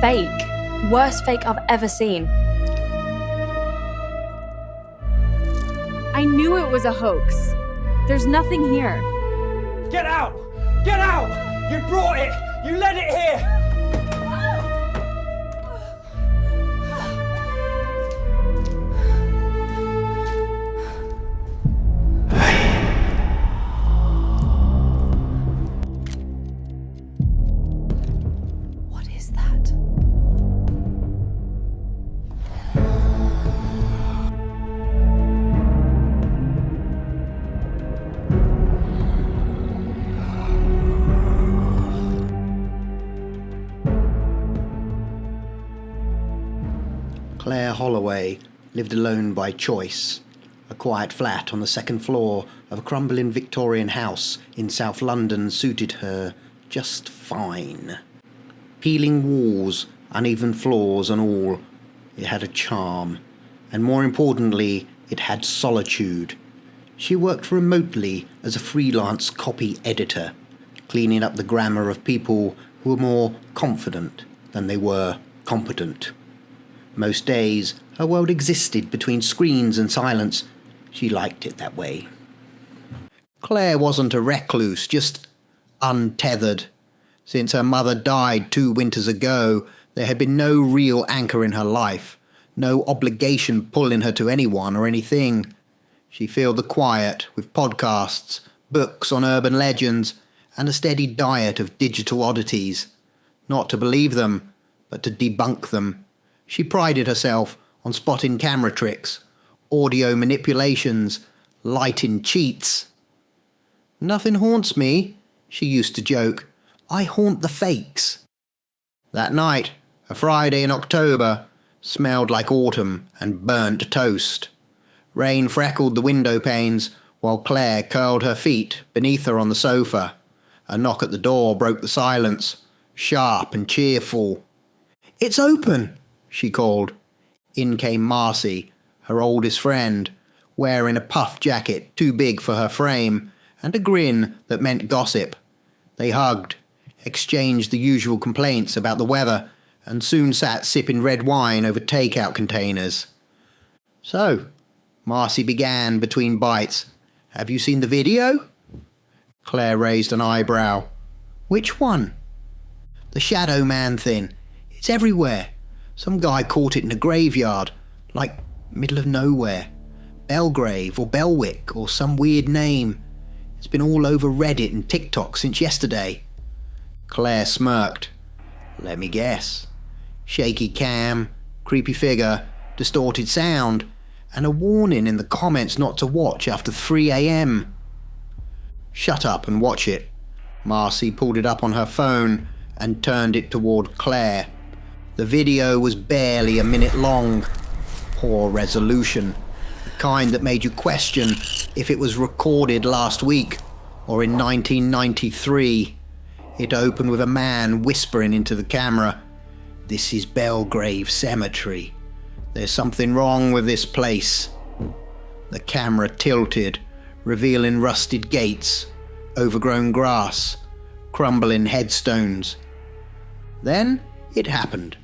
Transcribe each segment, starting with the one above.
fake. Worst fake I've ever seen. I knew it was a hoax. There's nothing here. Get out! Get out! You brought it! You led it here! What is that? Claire Holloway lived alone by choice. A quiet flat on the second floor of a crumbling Victorian house in South London suited her just fine. Peeling walls, uneven floors and all, it had a charm. And more importantly, it had solitude. She worked remotely as a freelance copy editor, cleaning up the grammar of people who were more confident than they were competent. Most days, her world existed between screens and silence. She liked it that way. Claire wasn't a recluse, just untethered. Since her mother died 2 winters ago, there had been no real anchor in her life, no obligation pulling her to anyone or anything. She filled the quiet with podcasts, books on urban legends, and a steady diet of digital oddities. Not to believe them, but to debunk them. She prided herself on spotting camera tricks, audio manipulations, lighting cheats. "Nothing haunts me," she used to joke. "I haunt the fakes." That night, a Friday in October, smelled like autumn and burnt toast. Rain freckled the window panes while Claire curled her feet beneath her on the sofa. A knock at the door broke the silence, sharp and cheerful. "It's open!" she called. In came Marcy, her oldest friend, wearing a puff jacket too big for her frame, and a grin that meant gossip. They hugged, exchanged the usual complaints about the weather, and soon sat sipping red wine over take-out containers. "So," Marcy began between bites, "have you seen the video?" Claire raised an eyebrow. "Which one?" "The Shadow Man thing. It's everywhere. Some guy caught it in a graveyard, like middle of nowhere. Belgrave or Belwick or some weird name. It's been all over Reddit and TikTok since yesterday." Claire smirked. "Let me guess. Shaky cam, creepy figure, distorted sound, and a warning in the comments not to watch after 3 a.m. "Shut up and watch it." Marcy pulled it up on her phone and turned it toward Claire. The video was barely a minute long. Poor resolution. The kind that made you question if it was recorded last week or in 1993. It opened with a man whispering into the camera, "This is Belgrave Cemetery. There's something wrong with this place." The camera tilted, revealing rusted gates, overgrown grass, crumbling headstones. Then it happened.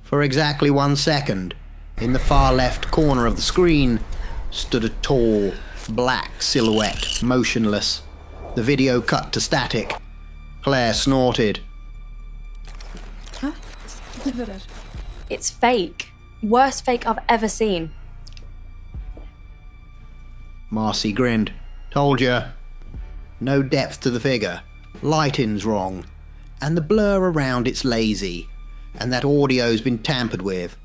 For exactly 1 second, in the far left corner of the screen, stood a tall, black silhouette, motionless. The video cut to static. Claire snorted. Huh? It's fake. Worst fake I've ever seen. Marcy grinned. "Told ya." No depth to the figure. Lighting's wrong. And the blur around it's lazy. And that audio's been tampered with.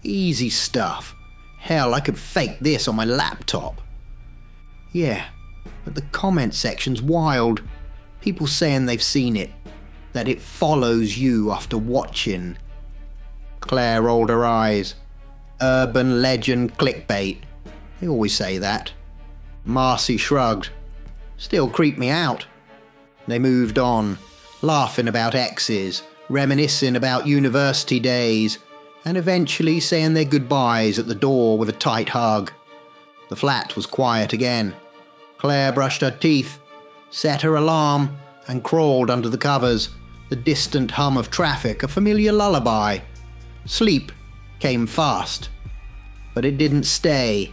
Easy stuff. Hell, I could fake this on my laptop. Yeah, but the comment section's wild. People saying they've seen it. That it follows you after watching. Claire rolled her eyes. Urban legend clickbait. They always say that. Marcy shrugged. Still creeped me out. They moved on, laughing about exes, reminiscing about university days, and eventually saying their goodbyes at the door with a tight hug. The flat was quiet again. Claire brushed her teeth, set her alarm, and crawled under the covers, the distant hum of traffic a familiar lullaby Sleep came fast, but it didn't stay.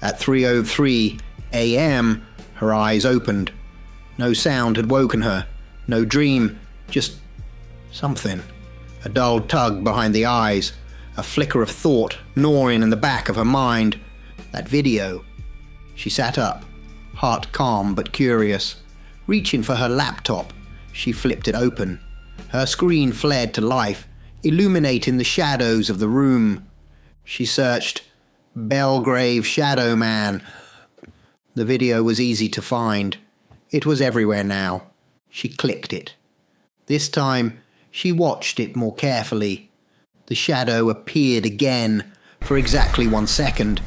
At 3:03 a.m., her eyes opened. No sound had woken her, no dream, just something. A dull tug behind the eyes, a flicker of thought gnawing in the back of her mind. That video. She sat up, heart calm but curious. Reaching for her laptop, she flipped it open. Her screen flared to life, illuminating the shadows of the room. She searched Belgrave Shadow Man. The video was easy to find. It was everywhere now. She clicked it. This time, she watched it more carefully. The shadow appeared again for exactly 1 second.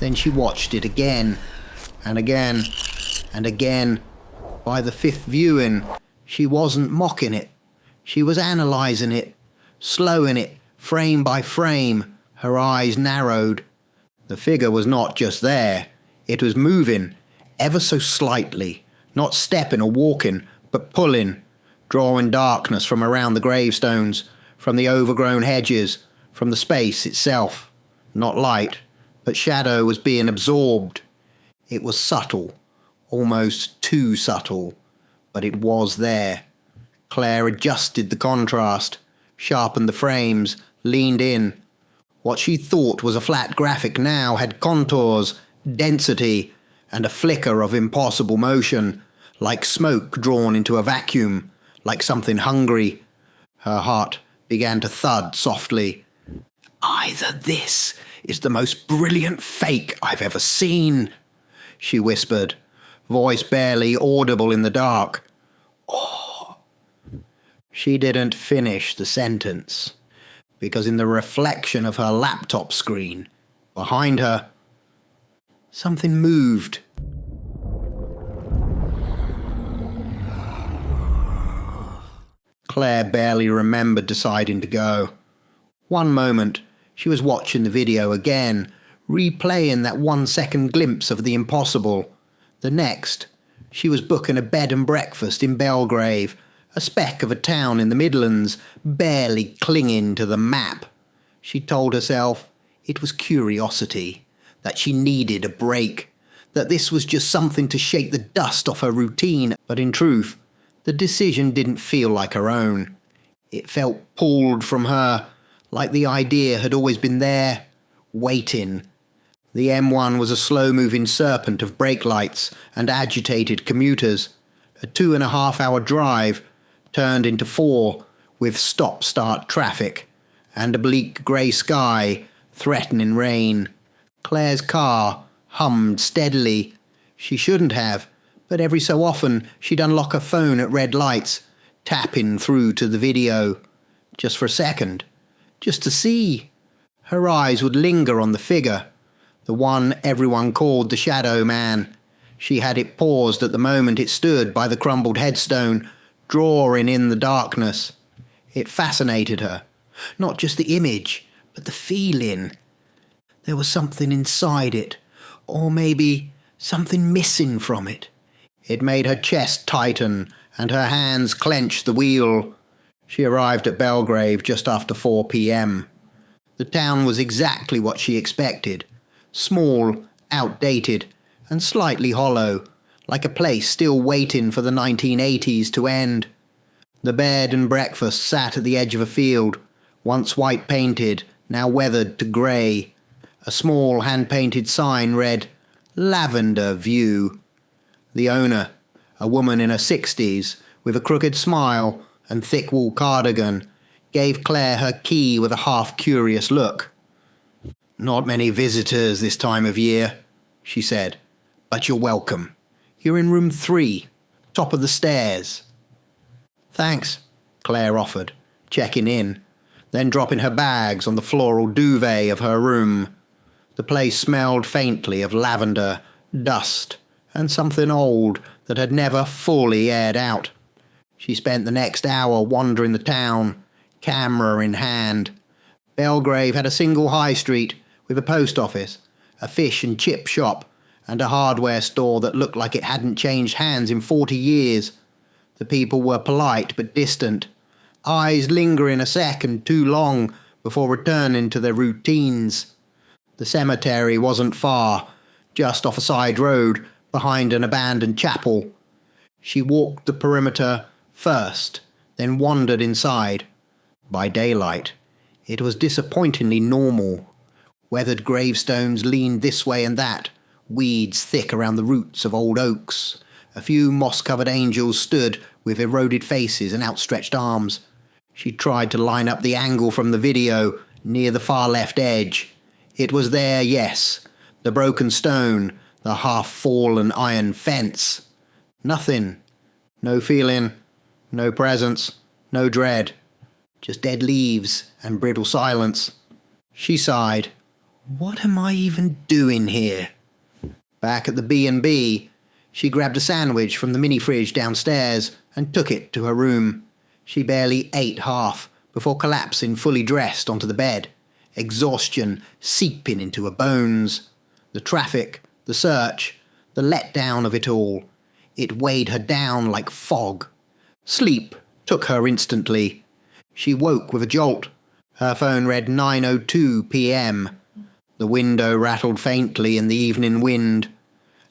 Then she watched it again, and again, and again. By the 5th viewing, she wasn't mocking it. She was analysing it, slowing it, frame by frame. Her eyes narrowed. The figure was not just there. It was moving, ever so slightly, not stepping or walking, but pulling, drawing darkness from around the gravestones, from the overgrown hedges, from the space itself. Not light, but shadow was being absorbed. It was subtle, almost too subtle, but it was there. Claire adjusted the contrast, sharpened the frames, leaned in. What she thought was a flat graphic now had contours, density, and a flicker of impossible motion, like smoke drawn into a vacuum, like something hungry. Her heart began to thud softly. "Either this is the most brilliant fake I've ever seen," she whispered, voice barely audible in the dark. She didn't finish the sentence, because in the reflection of her laptop screen, behind her, something moved. Claire barely remembered deciding to go. One moment, she was watching the video again, replaying that 1-second glimpse of the impossible. The next, she was booking a bed and breakfast in Belgrave, a speck of a town in the Midlands, barely clinging to the map. She told herself it was curiosity, that she needed a break, that this was just something to shake the dust off her routine, but in truth, the decision didn't feel like her own. It felt pulled from her, like the idea had always been there, waiting. The M1 was a slow-moving serpent of brake lights and agitated commuters. A 2.5-hour drive turned into 4 with stop-start traffic and a bleak grey sky threatening rain. Claire's car hummed steadily. She shouldn't have, but every so often she'd unlock her phone at red lights, tapping through to the video. Just for a second. Just to see. Her eyes would linger on the figure, the one everyone called the Shadow Man. She had it paused at the moment it stood by the crumbled headstone, drawing in the darkness. It fascinated her. Not just the image, but the feeling. There was something inside it, or maybe something missing from it. It made her chest tighten and her hands clench the wheel. She arrived at Belgrave just after 4 p.m. The town was exactly what she expected. Small, outdated, and slightly hollow, like a place still waiting for the 1980s to end. The bed and breakfast sat at the edge of a field, once white-painted, now weathered to grey. A small hand-painted sign read, "Lavender View." The owner, a woman in her 60s, with a crooked smile and thick wool cardigan, gave Claire her key with a half-curious look. "Not many visitors this time of year," she said, "but you're welcome. You're in room 3, top of the stairs." "Thanks," Claire offered, checking in, then dropping her bags on the floral duvet of her room. The place smelled faintly of lavender, dust, and something old that had never fully aired out. She spent the next hour wandering the town, camera in hand. Belgrave had a single high street with a post office, a fish and chip shop, and a hardware store that looked like it hadn't changed hands in 40 years. The people were polite but distant, eyes lingering a second too long before returning to their routines. The cemetery wasn't far, just off a side road behind an abandoned chapel. She walked the perimeter first, then wandered inside. By daylight, it was disappointingly normal. Weathered gravestones leaned this way and that, weeds thick around the roots of old oaks. A few moss-covered angels stood with eroded faces and outstretched arms. She tried to line up the angle from the video near the far left edge. It was there, yes. The broken stone, the half-fallen iron fence. Nothing. No feeling, no presence, no dread. Just dead leaves and brittle silence. She sighed. What am I even doing here? Back at the B&B, she grabbed a sandwich from the mini-fridge downstairs and took it to her room. She barely ate half before collapsing fully dressed onto the bed, exhaustion seeping into her bones. The traffic, the search, the letdown of it all. It weighed her down like fog. Sleep took her instantly. She woke with a jolt. Her phone read 9:02 p.m. The window rattled faintly in the evening wind.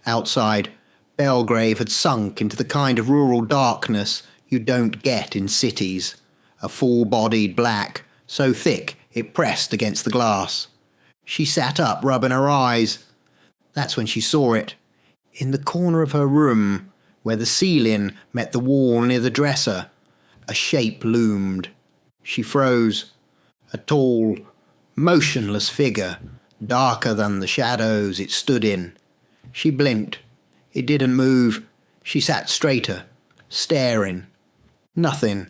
Outside, Belgrave had sunk into the kind of rural darkness you don't get in cities. A full-bodied black, so thick it pressed against the glass. She sat up, rubbing her eyes. That's when she saw it. In the corner of her room, where the ceiling met the wall near the dresser, a shape loomed. She froze. A tall, motionless figure, darker than the shadows it stood in. She blinked. It didn't move. She sat straighter, staring. Nothing.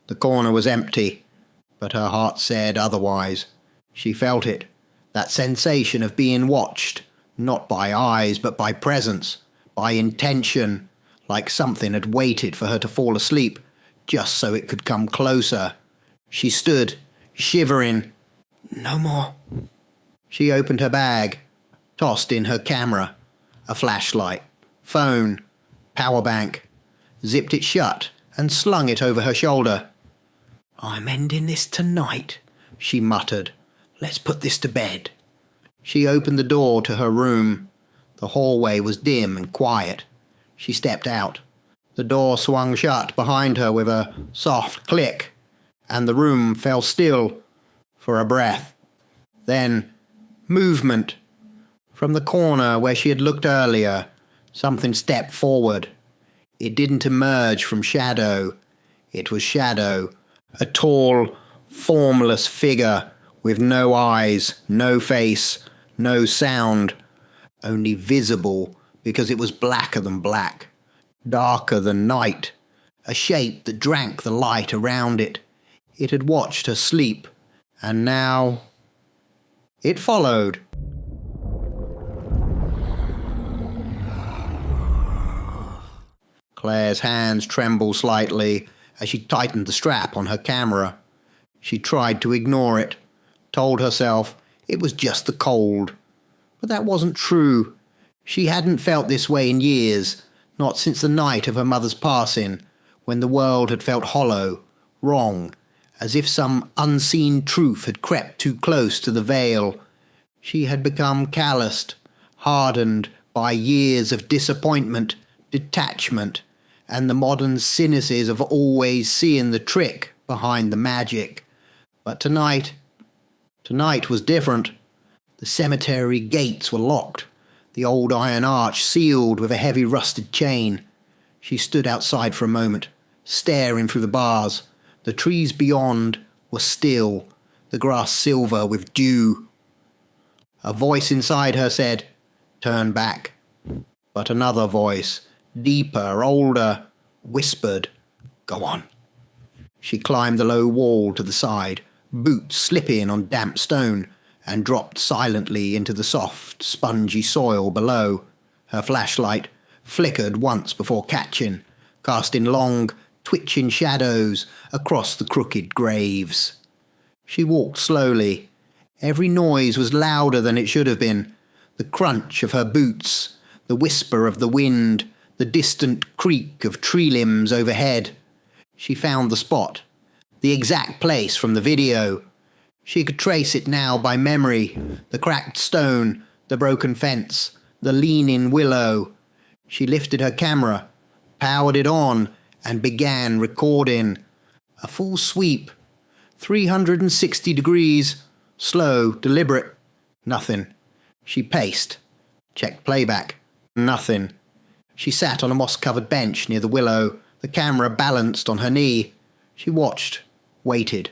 The corner was empty, but her heart said otherwise. She felt it, that sensation of being watched, not by eyes but by presence, by intention, like something had waited for her to fall asleep, just so it could come closer. She stood, shivering. No more. She opened her bag, tossed in her camera, a flashlight, phone, power bank, zipped it shut and slung it over her shoulder. I'm ending this tonight, she muttered. Let's put this to bed. She opened the door to her room. The hallway was dim and quiet. She stepped out. The door swung shut behind her with a soft click, and the room fell still for a breath. Then, movement. From the corner where she had looked earlier, something stepped forward. It didn't emerge from shadow. It was shadow. A tall, formless figure with no eyes, no face, no sound, only visible because it was blacker than black, darker than night, a shape that drank the light around it. It had watched her sleep, and now it followed. Claire's hands trembled slightly as she tightened the strap on her camera. She tried to ignore it, told herself it was just the cold. But that wasn't true. She hadn't felt this way in years, not since the night of her mother's passing, when the world had felt hollow, wrong, as if some unseen truth had crept too close to the veil. She had become calloused, hardened by years of disappointment, detachment, and the modern cynicism of always seeing the trick behind the magic. But tonight was different. The cemetery gates were locked, the old iron arch sealed with a heavy rusted chain. She stood outside for a moment, staring through the bars. The trees beyond were still, the grass silver with dew. A voice inside her said, "Turn back." But another voice, deeper, older, whispered, "Go on." She climbed the low wall to the side, boots slipping on damp stone, and dropped silently into the soft, spongy soil below. Her flashlight flickered once before catching, casting long, twitching shadows across the crooked graves. She walked slowly. Every noise was louder than it should have been. The crunch of her boots, the whisper of the wind, the distant creak of tree limbs overhead. She found the spot, the exact place from the video. She could trace it now by memory. The cracked stone, the broken fence, the leaning willow. She lifted her camera, powered it on, and began recording. A full sweep. 360 degrees. Slow, deliberate. Nothing. She paced. Checked playback. Nothing. She sat on a moss-covered bench near the willow, the camera balanced on her knee. She watched, waited.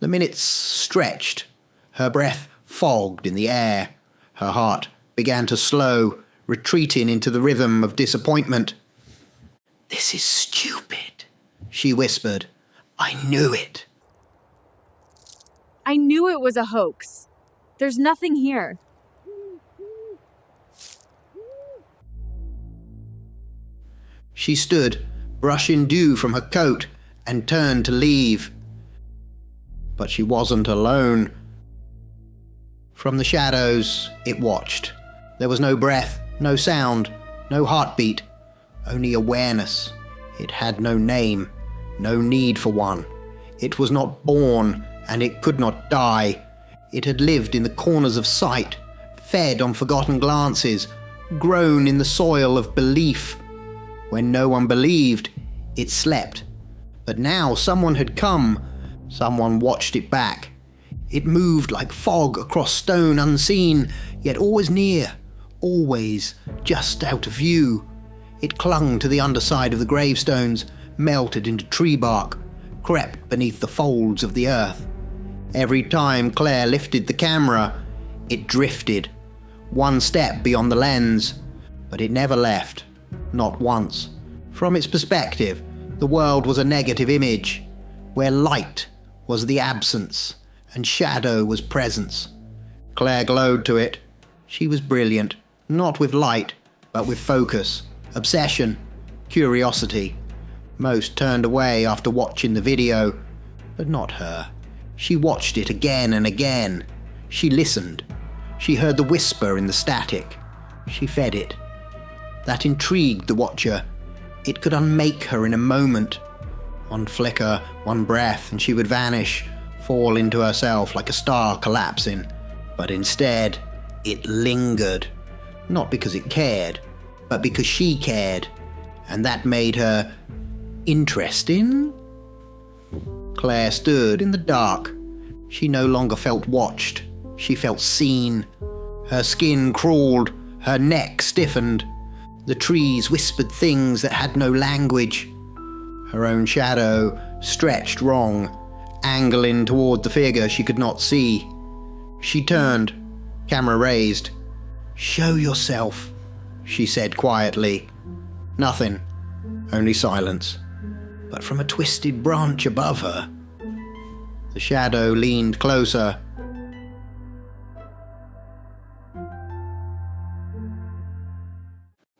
The minutes stretched. Her breath fogged in the air. Her heart began to slow, retreating into the rhythm of disappointment. "This is stupid," she whispered. "I knew it." I knew it was a hoax. There's nothing here. She stood, brushing dew from her coat, and turned to leave. But she wasn't alone. From the shadows, it watched. There was no breath, no sound, no heartbeat, only awareness. It had no name, no need for one. It was not born, and it could not die. It had lived in the corners of sight, fed on forgotten glances, grown in the soil of belief. When no one believed, it slept. But now someone had come. Someone watched it back. It moved like fog across stone unseen, yet always near, always just out of view. It clung to the underside of the gravestones, melted into tree bark, crept beneath the folds of the earth. Every time Claire lifted the camera, it drifted, one step beyond the lens, but it never left. Not once. From its perspective, the world was a negative image, where light was the absence and shadow was presence. Claire glowed to it. She was brilliant, not with light, but with focus, obsession, curiosity. Most turned away after watching the video, but not her. She watched it again and again. She listened. She heard the whisper in the static. She fed it. That intrigued the watcher. It could unmake her in a moment. One flicker, one breath, and she would vanish, fall into herself like a star collapsing. But instead, it lingered. Not because it cared, but because she cared. And that made her interesting. Claire stood in the dark. She no longer felt watched. She felt seen. Her skin crawled, her neck stiffened. The trees whispered things that had no language. Her own shadow stretched wrong, angling toward the figure she could not see. She turned, camera raised. "Show yourself," she said quietly. Nothing, only silence. But from a twisted branch above her, the shadow leaned closer.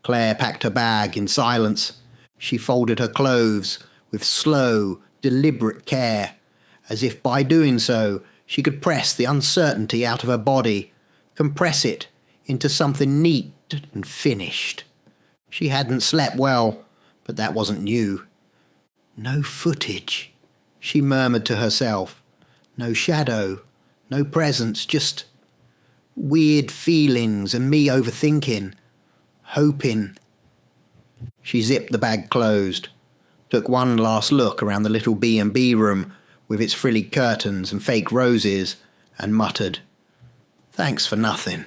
Claire packed her bag in silence. She folded her clothes with slow, deliberate care, as if by doing so she could press the uncertainty out of her body, compress it into something neat and finished. She hadn't slept well, but that wasn't new. No footage, she murmured to herself. No shadow, no presence, just weird feelings and me overthinking, hoping. She zipped the bag closed, took one last look around the little B&B room with its frilly curtains and fake roses, and muttered, "Thanks for nothing."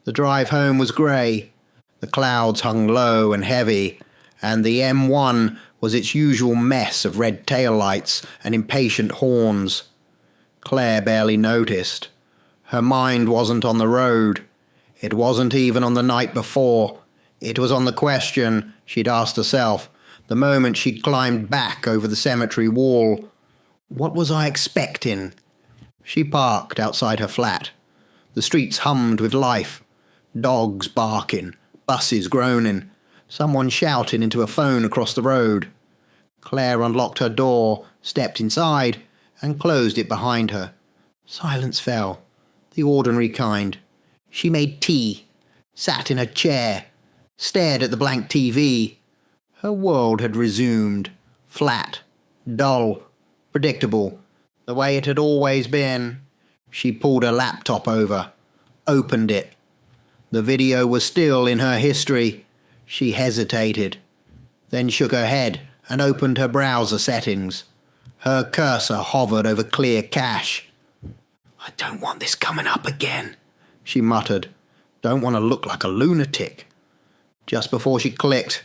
The drive home was grey. The clouds hung low and heavy, and the M1 was its usual mess of red taillights and impatient horns. Claire barely noticed. Her mind wasn't on the road. It wasn't even on the night before. It was on the question she'd asked herself the moment she'd climbed back over the cemetery wall. What was I expecting? She parked outside her flat. The streets hummed with life. Dogs barking, buses groaning, someone shouting into a phone across the road. Claire unlocked her door, stepped inside, and closed it behind her. Silence fell, the ordinary kind. She made tea, sat in her chair, stared at the blank TV. Her world had resumed, flat, dull, predictable, the way it had always been. She pulled her laptop over, opened it. The video was still in her history. She hesitated, then shook her head and opened her browser settings. Her cursor hovered over clear cache. "I don't want this coming up again," she muttered. "Don't want to look like a lunatic." Just before she clicked,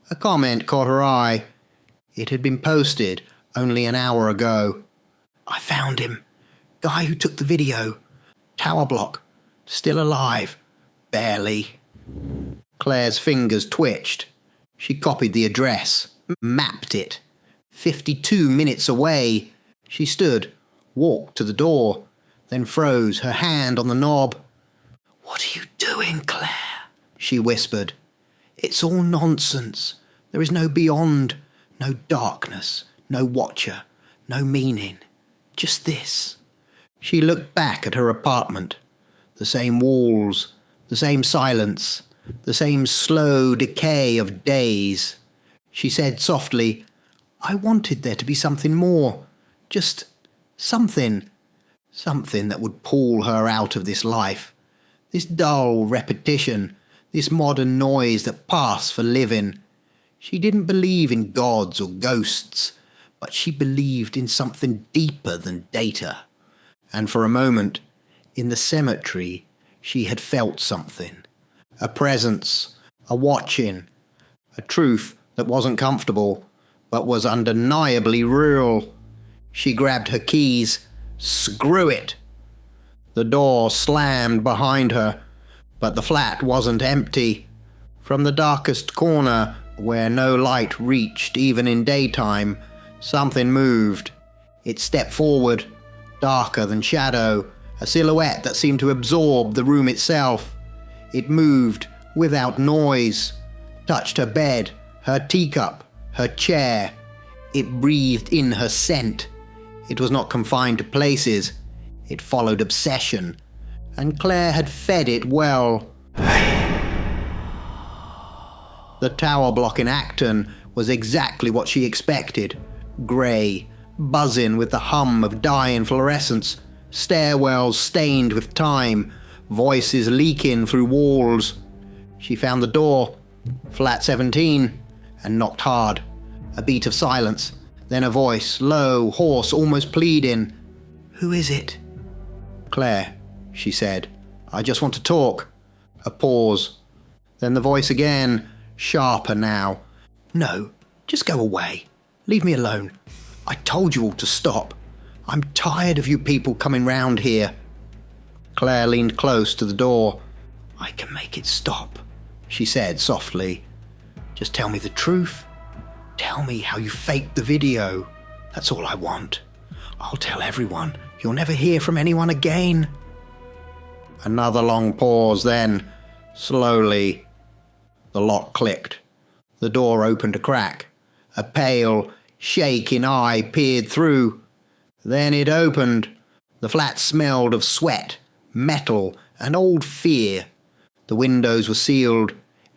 a comment caught her eye. It had been posted only an hour ago. "I found him. Guy who took the video. Tower block. Still alive. Barely." Claire's fingers twitched. She copied the address, mapped it. 52 minutes away. She stood, walked to the door, then froze, her hand on the knob. "What are you doing, Claire?" she whispered. "It's all nonsense. There is no beyond, no darkness, no watcher, no meaning. Just this." She looked back at her apartment. The same walls, the same silence, the same slow decay of days. She said softly, "I wanted there to be something more. Just something. Something that would pull her out of this life. This dull repetition, this modern noise that passed for living. She didn't believe in gods or ghosts, but she believed in something deeper than data. And for a moment, in the cemetery, she had felt something. A presence, a watching, a truth that wasn't comfortable, but was undeniably real. She grabbed her keys. Screw it! The door slammed behind her, but the flat wasn't empty. From the darkest corner, where no light reached even in daytime, something moved. It stepped forward, darker than shadow, a silhouette that seemed to absorb the room itself. It moved without noise, touched her bed, her teacup, her chair. It breathed in her scent. It was not confined to places. It followed obsession, and Claire had fed it well. The tower block in Acton was exactly what she expected. Grey, buzzing with the hum of dying fluorescence, stairwells stained with time, voices leaking through walls. She found the door, flat 17, and knocked hard. A beat of silence, then a voice, low, hoarse, almost pleading. "Who is it?" "Claire," she said. "I just want to talk." A pause. Then the voice again, sharper now. "No, just go away. Leave me alone. I told you all to stop. I'm tired of you people coming round here." Claire leaned close to the door. "I can make it stop," she said softly. "Just tell me the truth. Tell me how you faked the video. That's all I want. I'll tell everyone. You'll never hear from anyone again." Another long pause, then, slowly, the lock clicked. The door opened a crack. A pale, shaking eye peered through. Then it opened. The flat smelled of sweat, metal, and old fear. The windows were sealed,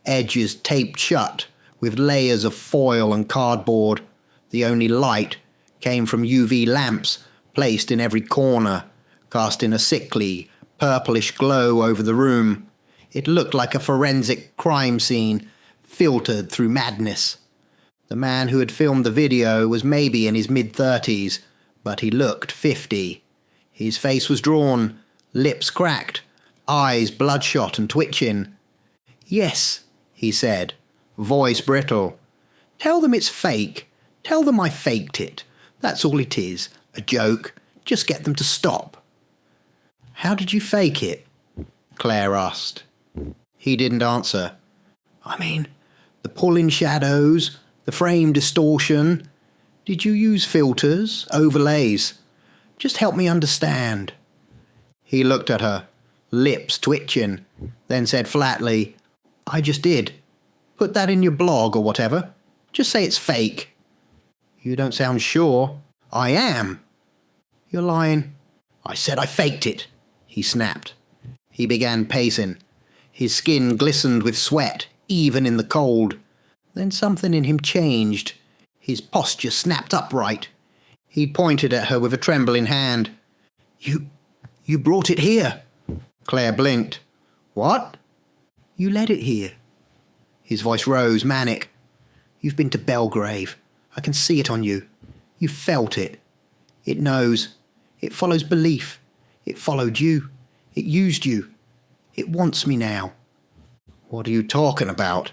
edges taped shut, with layers of foil and cardboard. The only light came from UV lamps placed in every corner, casting a sickly, purplish glow over the room. It looked like a forensic crime scene, filtered through madness. The man who had filmed the video was maybe in his mid-30s, but he looked 50. His face was drawn, lips cracked, eyes bloodshot and twitching. "Yes," he said, voice brittle. "Tell them it's fake. Tell them I faked it. That's all it is, a joke. Just get them to stop." "How did you fake it?" Claire asked. He didn't answer. "I mean, the pull-in shadows, the frame distortion. Did you use filters, overlays? Just help me understand." He looked at her, lips twitching, then said flatly, "I just did. Put that in your blog or whatever. Just say it's fake." "You don't sound sure." "I am." "You're lying." "I said I faked it," he snapped. He began pacing. His skin glistened with sweat, even in the cold. Then something in him changed. His posture snapped upright. He pointed at her with a trembling hand. You brought it here. Claire blinked. What? You led it here. His voice rose, manic. You've been to Belgrave. I can see it on you. You felt it. It knows. It follows belief. It followed you. It used you. It wants me now. What are you talking about?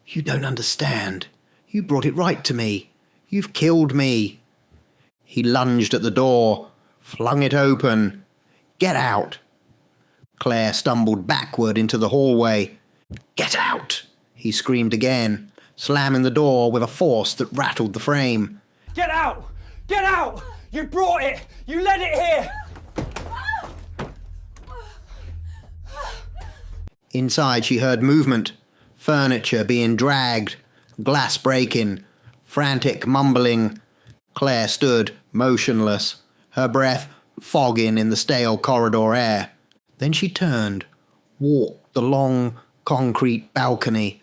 You don't understand. You brought it right to me. You've killed me. He lunged at the door, flung it open. Get out. Claire stumbled backward into the hallway. Get out, he screamed again, slamming the door with a force that rattled the frame. Get out! Get out! You brought it! You led it here! Inside she heard movement, furniture being dragged, glass breaking, frantic mumbling. Claire stood motionless, her breath fogging in the stale corridor air. Then she turned, walked the long concrete balcony,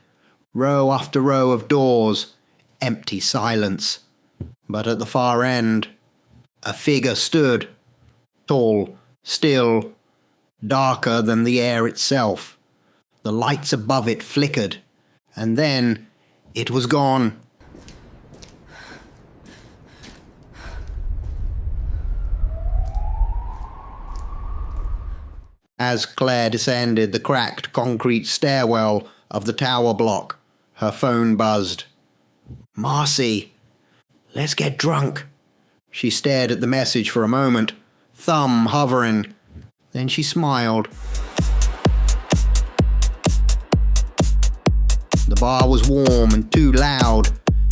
row after row of doors, empty silence. But at the far end, a figure stood, tall, still, darker than the air itself. The lights above it flickered, and then it was gone. As Claire descended the cracked concrete stairwell of the tower block, her phone buzzed. Marcy, let's get drunk. She stared at the message for a moment, thumb hovering. Then she smiled. The bar was warm and too loud,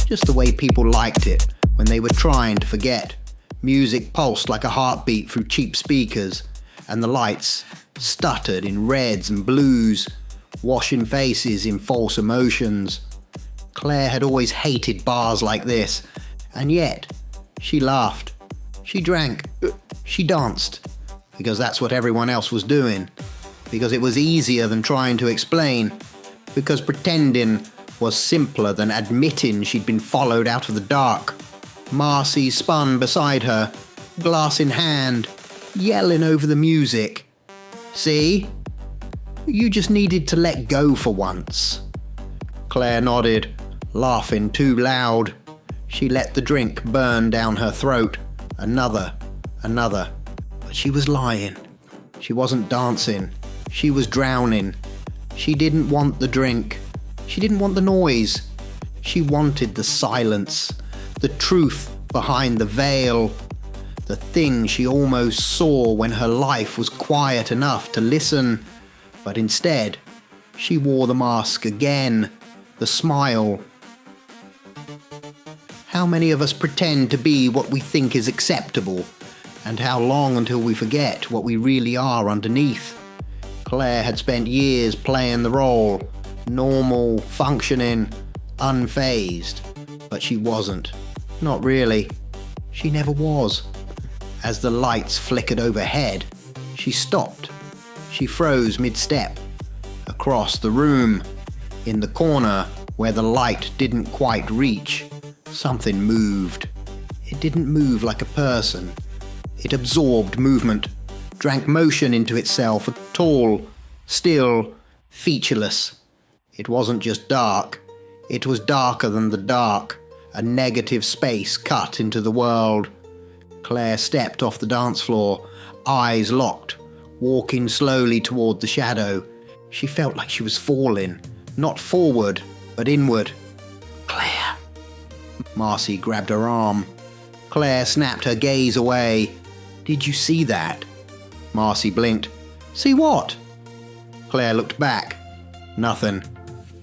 just the way people liked it when they were trying to forget. Music pulsed like a heartbeat through cheap speakers, and the lights stuttered in reds and blues, washing faces in false emotions. Claire had always hated bars like this, and yet she laughed, she drank, she danced, because that's what everyone else was doing, because it was easier than trying to explain, because pretending was simpler than admitting she'd been followed out of the dark. Marcy spun beside her, glass in hand, yelling over the music. See? You just needed to let go for once. Claire nodded, laughing too loud. She let the drink burn down her throat. Another. But she was lying. She wasn't dancing. She was drowning. She didn't want the drink. She didn't want the noise. She wanted the silence, the truth behind the veil, the thing she almost saw when her life was quiet enough to listen. But instead, she wore the mask again, the smile. How many of us pretend to be what we think is acceptable, and how long until we forget what we really are underneath? Claire had spent years playing the role, normal, functioning, unfazed, but she wasn't. Not really. She never was. As the lights flickered overhead, she stopped. She froze mid-step. Across the room, in the corner where the light didn't quite reach, something moved. It didn't move like a person. It absorbed movement, drank motion into itself, tall, still, featureless. It wasn't just dark. It was darker than the dark, a negative space cut into the world. Claire stepped off the dance floor, eyes locked, walking slowly toward the shadow. She felt like she was falling, not forward, but inward. Claire. Marcy grabbed her arm. Claire snapped her gaze away. Did you see that? Marcy blinked. See what? Claire looked back. Nothing.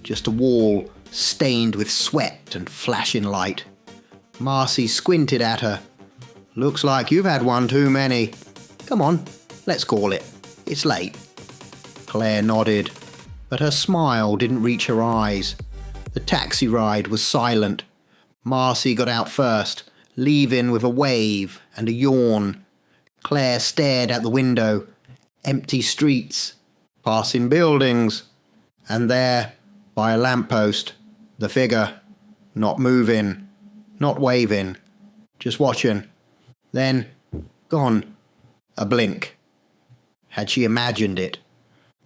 Just a wall stained with sweat and flashing light. Marcy squinted at her. Looks like you've had one too many. Come on, let's call it. It's late. Claire nodded, but her smile didn't reach her eyes. The taxi ride was silent. Marcy got out first, leaving with a wave and a yawn. Claire stared out the window. Empty streets, passing buildings, and there, by a lamppost, the figure, not moving, not waving, just watching. Then, gone. A blink. Had she imagined it?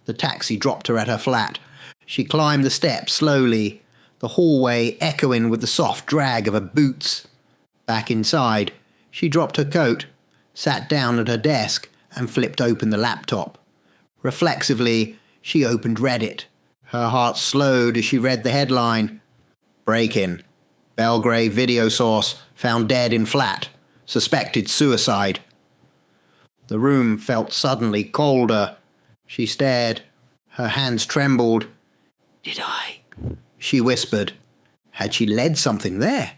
The taxi dropped her at her flat. She climbed the steps slowly, the hallway echoing with the soft drag of her boots. Back inside, she dropped her coat, sat down at her desk and flipped open the laptop. Reflexively, she opened Reddit. Her heart slowed as she read the headline. Break-in. Belgrave video source found dead in flat. Suspected suicide. The room felt suddenly colder. She stared. Her hands trembled. Did I? She whispered. Had she led something there?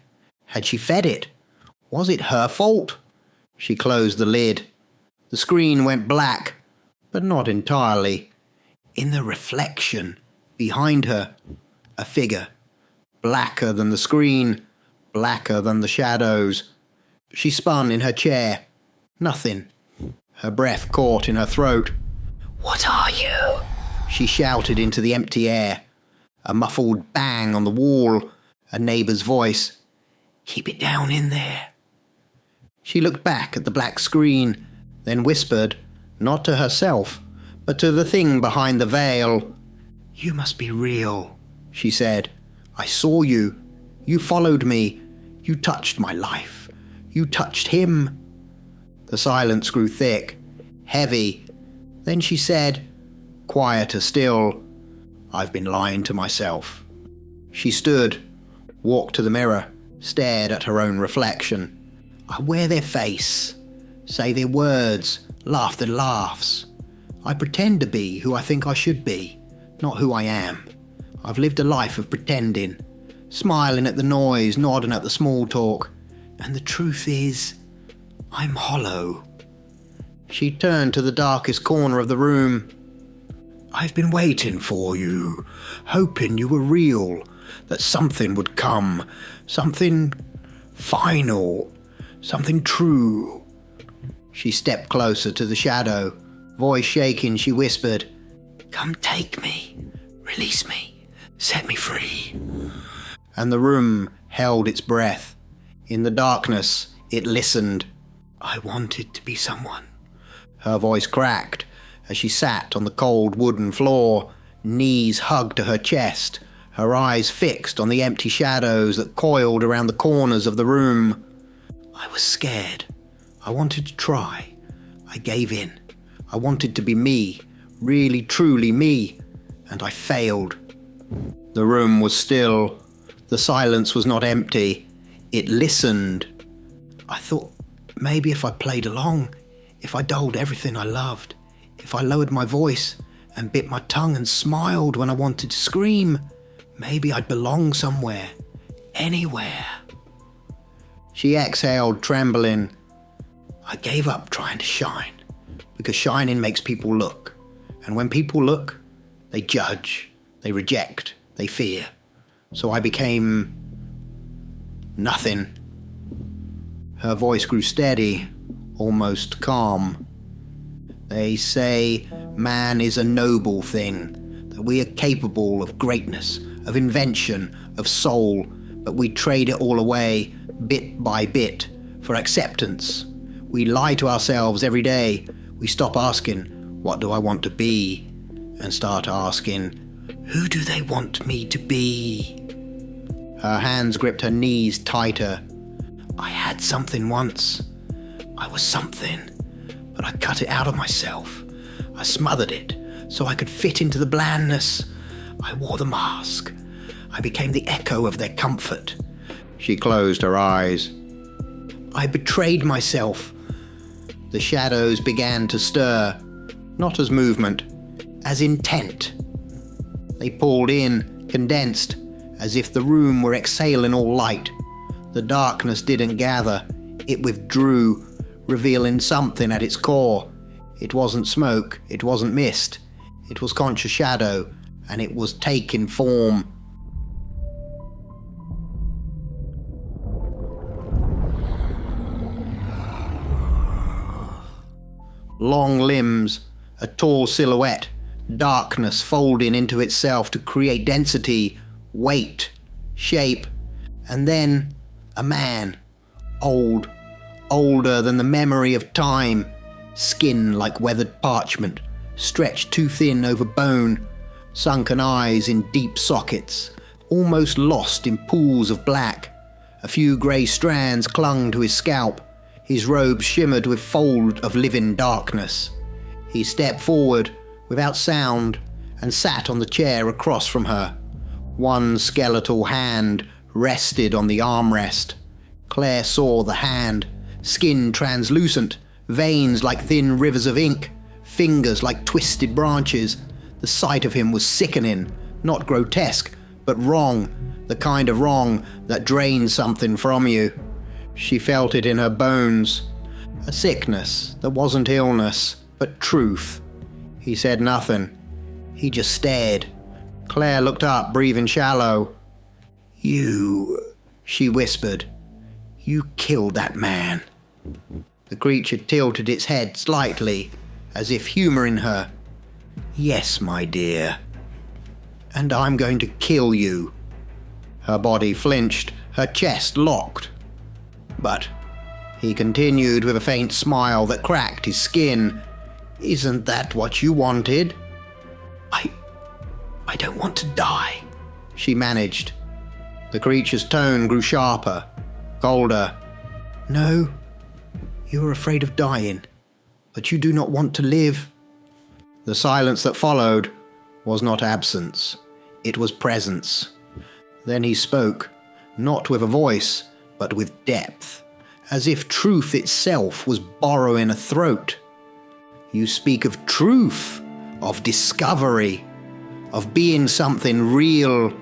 Had she fed it? Was it her fault? She closed the lid. The screen went black, but not entirely. In the reflection, behind her, a figure. Blacker than the screen, blacker than the shadows. She spun in her chair. Nothing. Her breath caught in her throat. What are you? She shouted into the empty air. A muffled bang on the wall. A neighbour's voice. Keep it down in there. She looked back at the black screen, then whispered, not to herself, but to the thing behind the veil. You must be real, she said. I saw you. You followed me. You touched my life. You touched him. The silence grew thick, heavy. Then she said, quieter still, I've been lying to myself. She stood, walked to the mirror, stared at her own reflection. I wear their face, say their words, laugh their laughs. I pretend to be who I think I should be, not who I am. I've lived a life of pretending, smiling at the noise, nodding at the small talk. And the truth is, I'm hollow. She turned to the darkest corner of the room. I've been waiting for you, hoping you were real, that something would come, something final, something true. She stepped closer to the shadow. Voice shaking, she whispered, Come take me, release me, set me free. And the room held its breath. In the darkness, it listened. I wanted to be someone. Her voice cracked as she sat on the cold wooden floor, knees hugged to her chest, her eyes fixed on the empty shadows that coiled around the corners of the room. I was scared. I wanted to try. I gave in. I wanted to be me, really truly me, and I failed. The room was still. The silence was not empty. It listened. I thought maybe if I played along, if I told everything I loved, if I lowered my voice and bit my tongue and smiled when I wanted to scream, maybe I'd belong somewhere, anywhere. She exhaled, trembling. I gave up trying to shine, because shining makes people look. And when people look, they judge, they reject, they fear. So I became nothing. Her voice grew steady, almost calm. They say man is a noble thing, that we are capable of greatness, of invention, of soul, but we trade it all away, bit by bit, for acceptance. We lie to ourselves every day. We stop asking, what do I want to be? And start asking, who do they want me to be? Her hands gripped her knees tighter. I had something once. I was something, but I cut it out of myself. I smothered it so I could fit into the blandness. I wore the mask. I became the echo of their comfort. She closed her eyes. I betrayed myself. The shadows began to stir, not as movement, as intent. They pulled in, condensed, as if the room were exhaling all light. The darkness didn't gather, it withdrew, revealing something at its core. It wasn't smoke, it wasn't mist, it was conscious shadow, and it was taking form. Long limbs, a tall silhouette, darkness folding into itself to create density, weight, shape, and then a man, old, older than the memory of time, skin like weathered parchment, stretched too thin over bone, sunken eyes in deep sockets, almost lost in pools of black. A few grey strands clung to his scalp. His robe shimmered with fold of living darkness. He stepped forward without sound and sat on the chair across from her. One skeletal hand rested on the armrest. Claire saw the hand, skin translucent, veins like thin rivers of ink, fingers like twisted branches. The sight of him was sickening, not grotesque, but wrong, the kind of wrong that drains something from you. She felt it in her bones. A sickness that wasn't illness, but truth. He said nothing. He just stared. Claire looked up, breathing shallow. "You," she whispered. "You killed that man." The creature tilted its head slightly, as if humouring her. "Yes, my dear. And I'm going to kill you." Her body flinched, her chest locked. "But," he continued with a faint smile that cracked his skin, "isn't that what you wanted?" I don't want to die," she managed. The creature's tone grew sharper, colder. "No, you are afraid of dying, but you do not want to live." The silence that followed was not absence, it was presence. Then he spoke, not with a voice, but with depth, as if truth itself was borrowing a throat. "You speak of truth, of discovery, of being something real.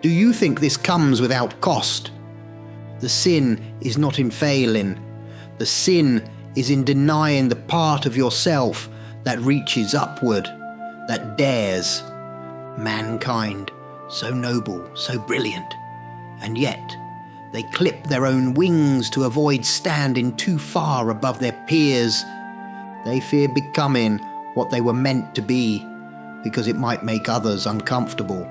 Do you think this comes without cost? The sin is not in failing. The sin is in denying the part of yourself that reaches upward, that dares. Mankind, so noble, so brilliant, and yet they clip their own wings to avoid standing too far above their peers. They fear becoming what they were meant to be, because it might make others uncomfortable.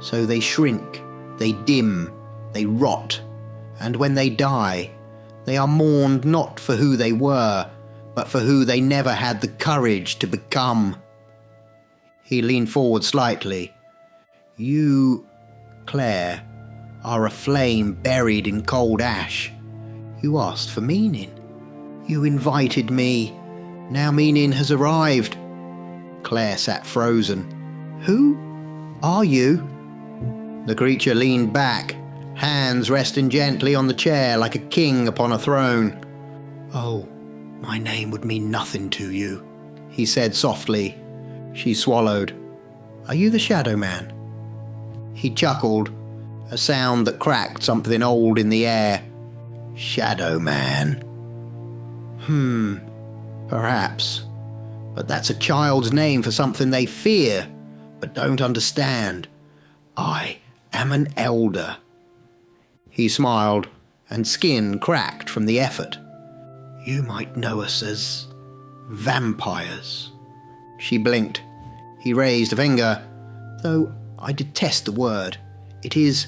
So they shrink, they dim, they rot, and when they die, they are mourned not for who they were, but for who they never had the courage to become." He leaned forward slightly. "You, Claire, are a flame buried in cold ash. You asked for meaning. You invited me. Now meaning has arrived." Claire sat frozen. "Who are you?" The creature leaned back, hands resting gently on the chair like a king upon a throne. "Oh, my name would mean nothing to you," he said softly. She swallowed. "Are you the Shadow Man?" He chuckled, a sound that cracked something old in the air. "Shadow Man? Perhaps. But that's a child's name for something they fear, but don't understand. I am an elder." He smiled, and skin cracked from the effort. "You might know us as vampires." She blinked. He raised a finger, though I detest the word. It is,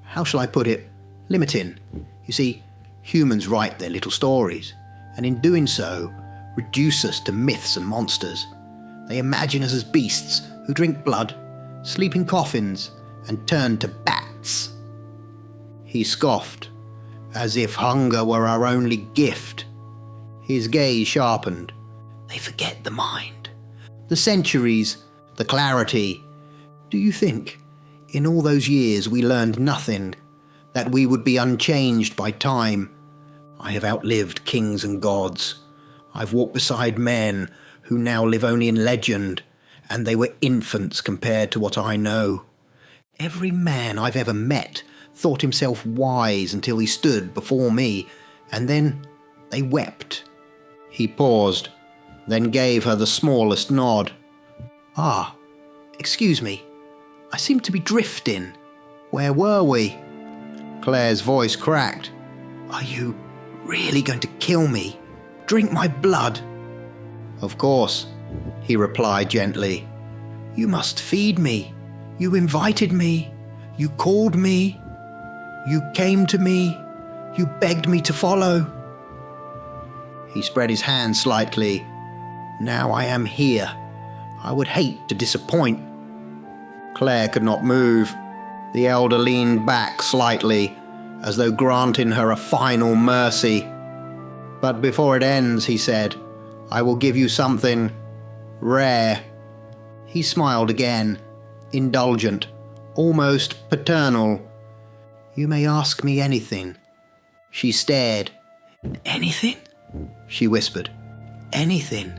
how shall I put it, limiting. You see, humans write their little stories, and in doing so, reduce us to myths and monsters. They imagine us as beasts who drink blood, sleep in coffins, and turn to bats. He scoffed, as if hunger were our only gift. His gaze sharpened. "They forget the mind, the centuries, the clarity. Do you think, in all those years we learned nothing, that we would be unchanged by time? I have outlived kings and gods. I've walked beside men who now live only in legend, and they were infants compared to what I know. Every man I've ever met thought himself wise until he stood before me, and then they wept." He paused, then gave her the smallest nod. "Ah, excuse me. I seem to be drifting. Where were we?" Claire's voice cracked. "Are you really going to kill me? Drink my blood?" "Of course," he replied gently. "You must feed me. You invited me. You called me. You came to me. You begged me to follow. He spread his hand slightly. Now I am here. I would hate to disappoint. Claire could not move. The elder leaned back slightly, as though granting her a final mercy. But before it ends, he said, I will give you something rare. He smiled again, indulgent, almost paternal. You may ask me anything. She stared. Anything? She whispered. Anything.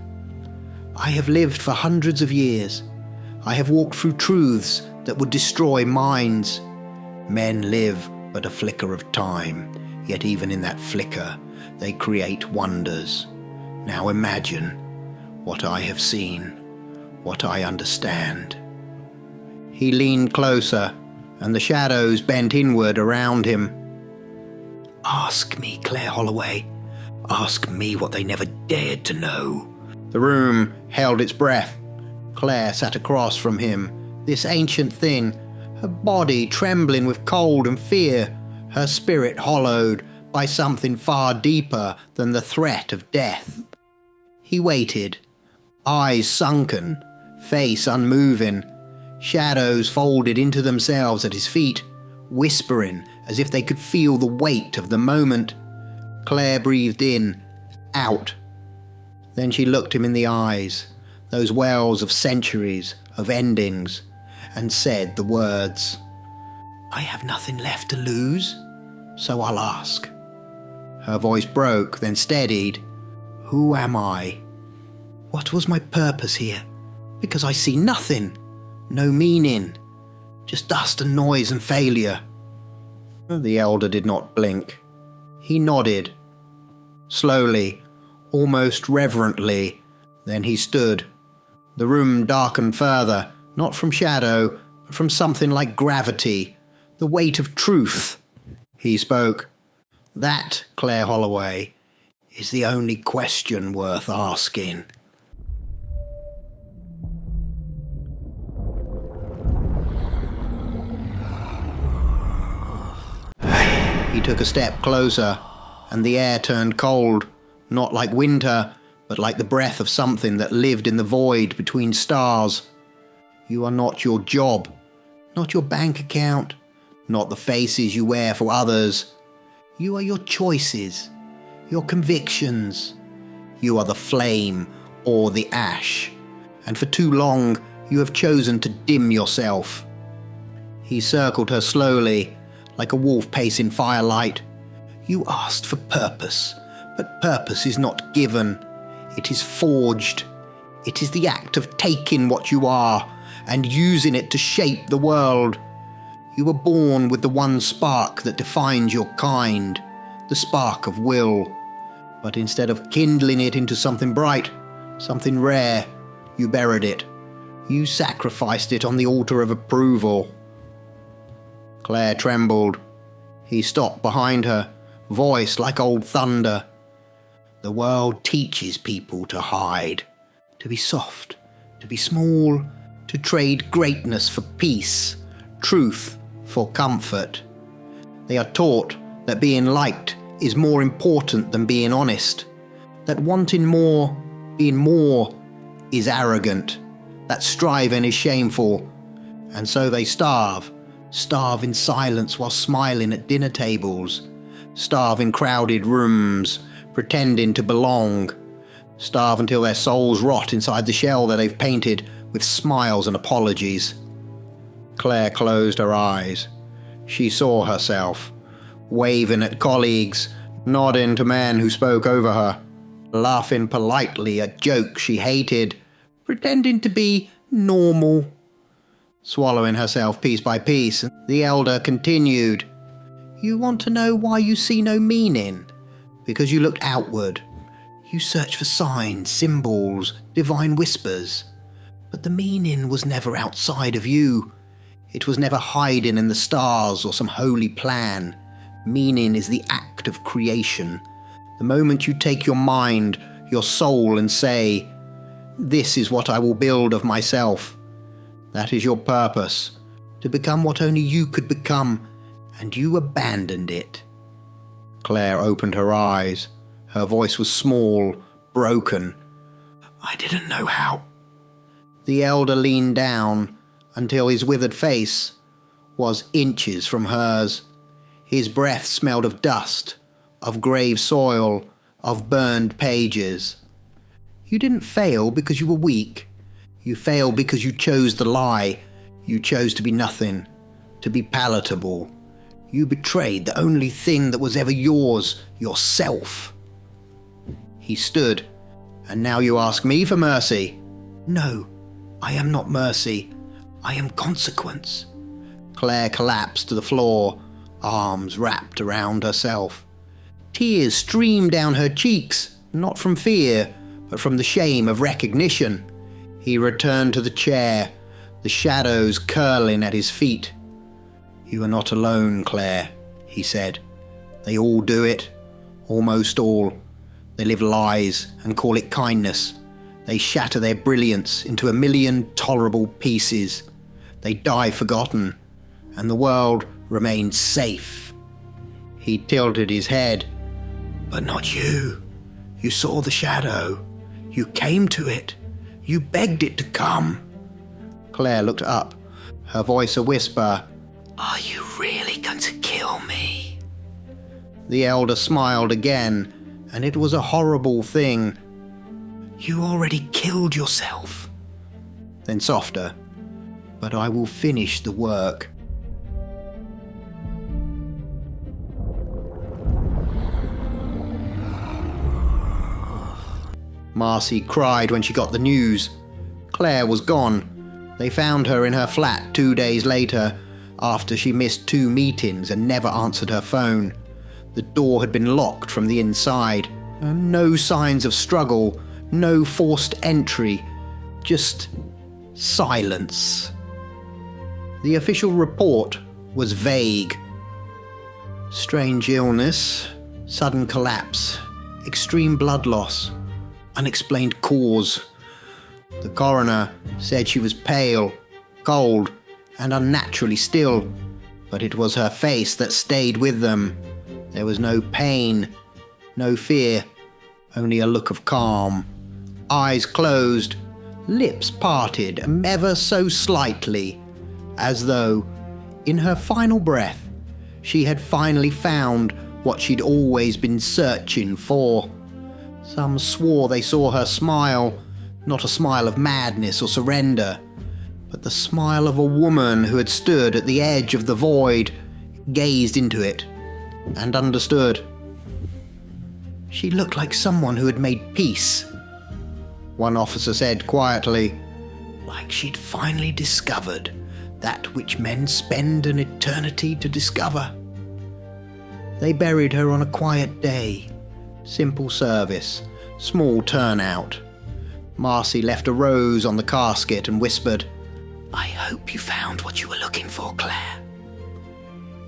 I have lived for hundreds of years. I have walked through truths that would destroy minds. Men live but a flicker of time, yet even in that flicker, they create wonders. Now imagine what I have seen, what I understand. He leaned closer, and the shadows bent inward around him. Ask me, Claire Holloway. Ask me what they never dared to know. The room held its breath. Claire sat across from him, this ancient thing, her body trembling with cold and fear, her spirit hollowed by something far deeper than the threat of death. He waited, eyes sunken, face unmoving, shadows folded into themselves at his feet, whispering as if they could feel the weight of the moment. Claire breathed in, out. Then she looked him in the eyes, those wells of centuries, of endings, and said the words, I have nothing left to lose, so I'll ask. Her voice broke, then steadied. Who am I? What was my purpose here? Because I see nothing, no meaning, just dust and noise and failure. The elder did not blink. He nodded. Slowly, almost reverently, then he stood. The room darkened further, not from shadow, but from something like gravity, the weight of truth. He spoke. That, Claire Holloway, is the only question worth asking. He took a step closer, and the air turned cold, not like winter, but like the breath of something that lived in the void between stars. You are not your job, not your bank account, not the faces you wear for others. You are your choices, your convictions. You are the flame or the ash, and for too long you have chosen to dim yourself. He circled her slowly, like a wolf pacing firelight. You asked for purpose, but purpose is not given. It is forged. It is the act of taking what you are and using it to shape the world. You were born with the one spark that defines your kind, the spark of will. But instead of kindling it into something bright, something rare, you buried it. You sacrificed it on the altar of approval. Claire trembled. He stopped behind her, voice like old thunder. The world teaches people to hide, to be soft, to be small, to trade greatness for peace, truth for comfort. They are taught that being liked is more important than being honest, that wanting more, being more, is arrogant, that striving is shameful, and so they starve in silence while smiling at dinner tables, starve in crowded rooms, pretending to belong, starve until their souls rot inside the shell that they've painted with smiles and apologies. Claire closed her eyes. She saw herself, waving at colleagues, nodding to men who spoke over her, laughing politely at jokes she hated, pretending to be normal. Swallowing herself piece by piece, the elder continued, You want to know why you see no meaning? Because you looked outward. You searched for signs, symbols, divine whispers. But the meaning was never outside of you. It was never hiding in the stars or some holy plan. Meaning is the act of creation. The moment you take your mind, your soul, and say, This is what I will build of myself. That is your purpose, to become what only you could become, and you abandoned it. Claire opened her eyes, Her voice was small, broken. "I didn't know how." The elder leaned down until his withered face was inches from hers. His breath smelled of dust, of grave soil, of burned pages. "You didn't fail because you were weak. You failed because you chose the lie. You chose to be nothing, to be palatable. You betrayed the only thing that was ever yours, yourself." He stood. "And now you ask me for mercy?" "No, I am not mercy. I am consequence." Claire collapsed to the floor, arms wrapped around herself. Tears streamed down her cheeks, not from fear, but from the shame of recognition. He returned to the chair, the shadows curling at his feet. "You are not alone, Claire," he said. "They all do it. Almost all. They live lies and call it kindness. They shatter their brilliance into a million tolerable pieces. They die forgotten, and the world remains safe." He tilted his head. "But not you. You saw the shadow. You came to it. You begged it to come." Claire looked up, her voice a whisper. "Are you really going to kill me?" The elder smiled again, and it was a horrible thing. "You already killed yourself." Then softer. "But I will finish the work." Marcy cried when she got the news. Claire was gone. They found her in her flat 2 days later, after she missed 2 meetings and never answered her phone. The door had been locked from the inside. No signs of struggle, no forced entry, just silence. The official report was vague. Strange illness, sudden collapse, extreme blood loss, unexplained cause. The coroner said she was pale, cold, and unnaturally still, but it was her face that stayed with them. There was no pain, no fear, only a look of calm. Eyes closed, lips parted ever so slightly, as though, in her final breath, she had finally found what she'd always been searching for. Some swore they saw her smile, not a smile of madness or surrender, but the smile of a woman who had stood at the edge of the void, gazed into it, and understood. She looked like someone who had made peace. One officer said quietly, "Like she'd finally discovered that which men spend an eternity to discover." They buried her on a quiet day. Simple service, small turnout. Marcy left a rose on the casket and whispered, "I hope you found what you were looking for, Claire."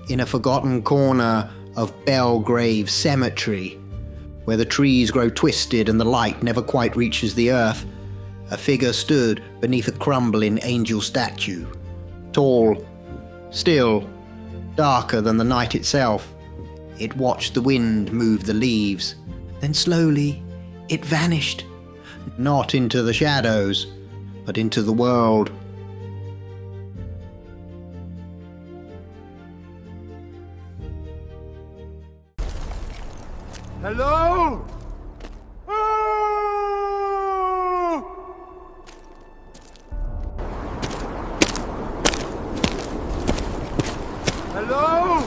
In a forgotten corner of Belgrave Cemetery, where the trees grow twisted and the light never quite reaches the earth, a figure stood beneath a crumbling angel statue. Tall, still, darker than the night itself. It watched the wind move the leaves. Then slowly, it vanished. Not into the shadows, but into the world. Hello? Oh! Hello?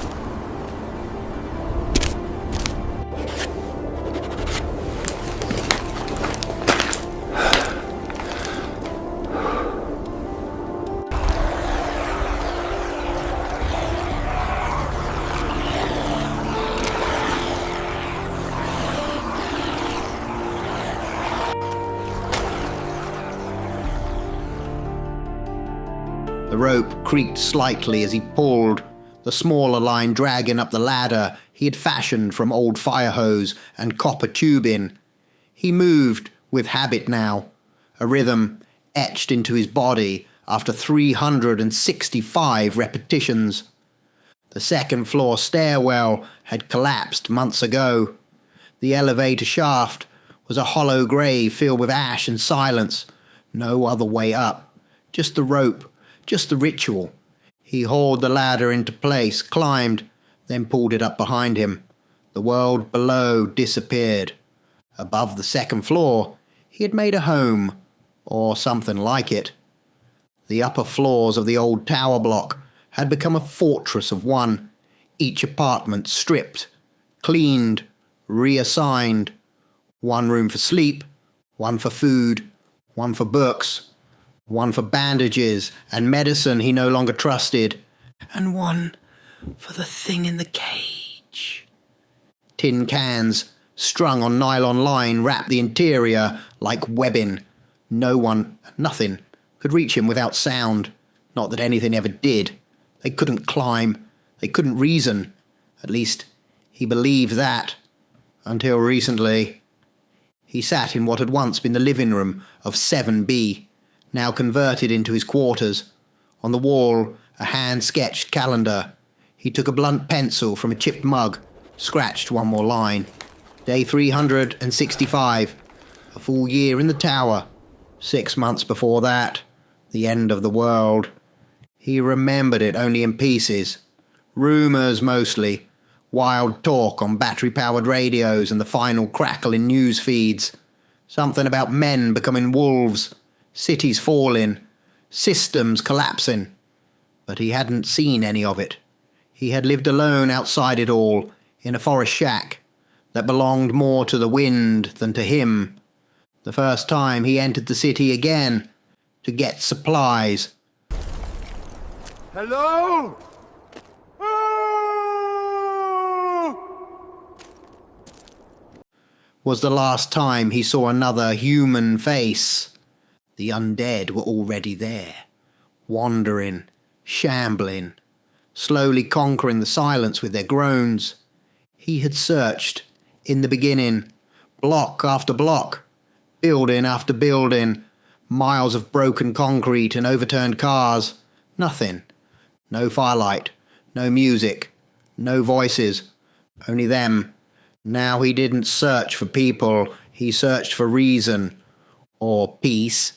The rope creaked slightly as he pulled, the smaller line dragging up the ladder he had fashioned from old fire hose and copper tubing. He moved with habit now, a rhythm etched into his body after 365 repetitions. The second-floor stairwell had collapsed months ago. The elevator shaft was a hollow grave filled with ash and silence. No other way up. Just the rope, just the ritual. He hauled the ladder into place, climbed, then pulled it up behind him. The world below disappeared. Above the second floor, he had made a home, or something like it. The upper floors of the old tower block had become a fortress of one, each apartment stripped, cleaned, reassigned. One room for sleep, one for food, one for books, one for bandages and medicine he no longer trusted, and one for the thing in the cage. Tin cans strung on nylon line wrapped the interior like webbing. No one, nothing, could reach him without sound. Not that anything ever did. They couldn't climb. They couldn't reason. At least, he believed that. Until recently. He sat in what had once been the living room of 7B, now converted into his quarters. On the wall, a hand-sketched calendar. He took a blunt pencil from a chipped mug, scratched one more line. Day 365. A full year in the tower. 6 months before that. The end of the world. He remembered it only in pieces. Rumours mostly. Wild talk on battery-powered radios and the final crackle in news feeds. Something about men becoming wolves, cities falling, systems collapsing. But he hadn't seen any of it. He had lived alone outside it all, in a forest shack that belonged more to the wind than to him. The first time he entered the city again, to get supplies. Hello? Was the last time he saw another human face. The undead were already there, wandering, shambling, slowly conquering the silence with their groans. He had searched, in the beginning, block after block, building after building, miles of broken concrete and overturned cars. Nothing. No firelight, no music, no voices, only them. Now he didn't search for people, he searched for reason, or peace.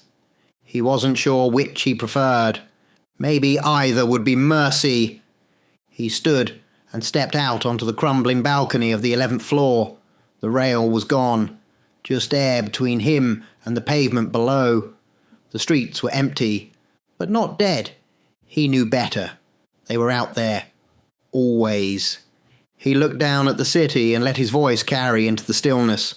He wasn't sure which he preferred. Maybe either would be mercy. He stood and stepped out onto the crumbling balcony of the 11th floor. The rail was gone, just air between him and the pavement below. The streets were empty, but not dead. He knew better. They were out there, always. He looked down at the city and let his voice carry into the stillness.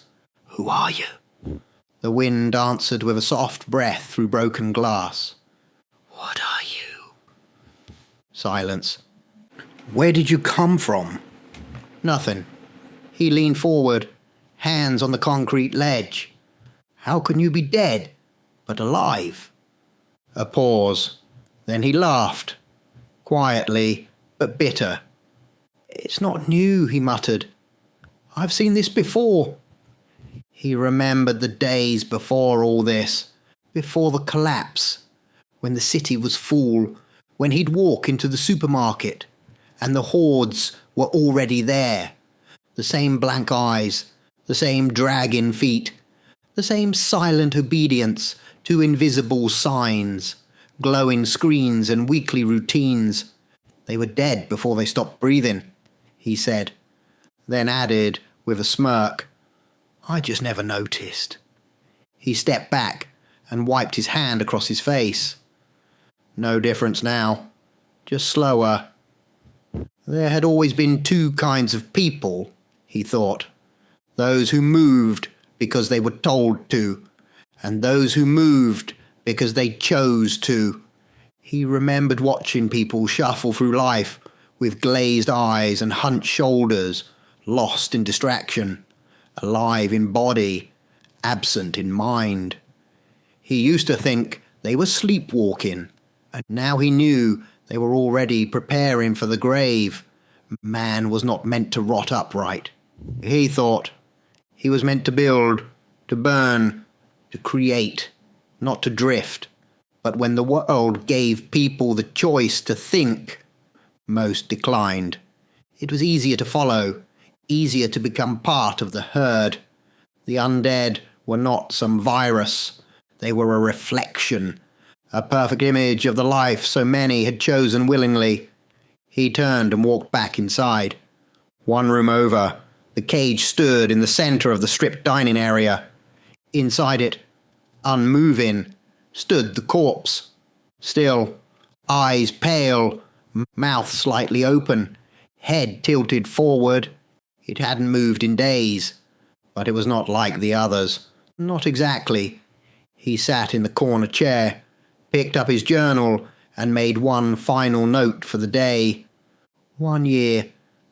"Who are you?" The wind answered with a soft breath through broken glass. "What are you?" Silence. "Where did you come from?" Nothing. He leaned forward, hands on the concrete ledge. "How can you be dead, but alive?" A pause. Then he laughed. Quietly, but bitter. "It's not new," he muttered. "I've seen this before." He remembered the days before all this, before the collapse, when the city was full, when he'd walk into the supermarket, and the hordes were already there. The same blank eyes, the same dragging feet, the same silent obedience to invisible signs, glowing screens and weekly routines. They were dead before they stopped breathing, he said, then added with a smirk, "I just never noticed." He stepped back and wiped his hand across his face. No difference now, just slower. There had always been two kinds of people, he thought. Those who moved because they were told to, and those who moved because they chose to. He remembered watching people shuffle through life with glazed eyes and hunched shoulders, lost in distraction, alive in body, absent in mind. He used to think they were sleepwalking, and now he knew they were already preparing for the grave. Man was not meant to rot upright. He thought he was meant to build, to burn, to create, not to drift. But when the world gave people the choice to think, most declined. It was easier to follow, easier to become part of the herd. The undead were not some virus. They were a reflection, a perfect image of the life so many had chosen willingly. He turned and walked back inside. One room over, the cage stood in the centre of the stripped dining area. Inside it, unmoving, stood the corpse. Still, eyes pale, mouth slightly open, head tilted forward. It hadn't moved in days, but it was not like the others. Not exactly. He sat in the corner chair, picked up his journal, and made one final note for the day. 1 year,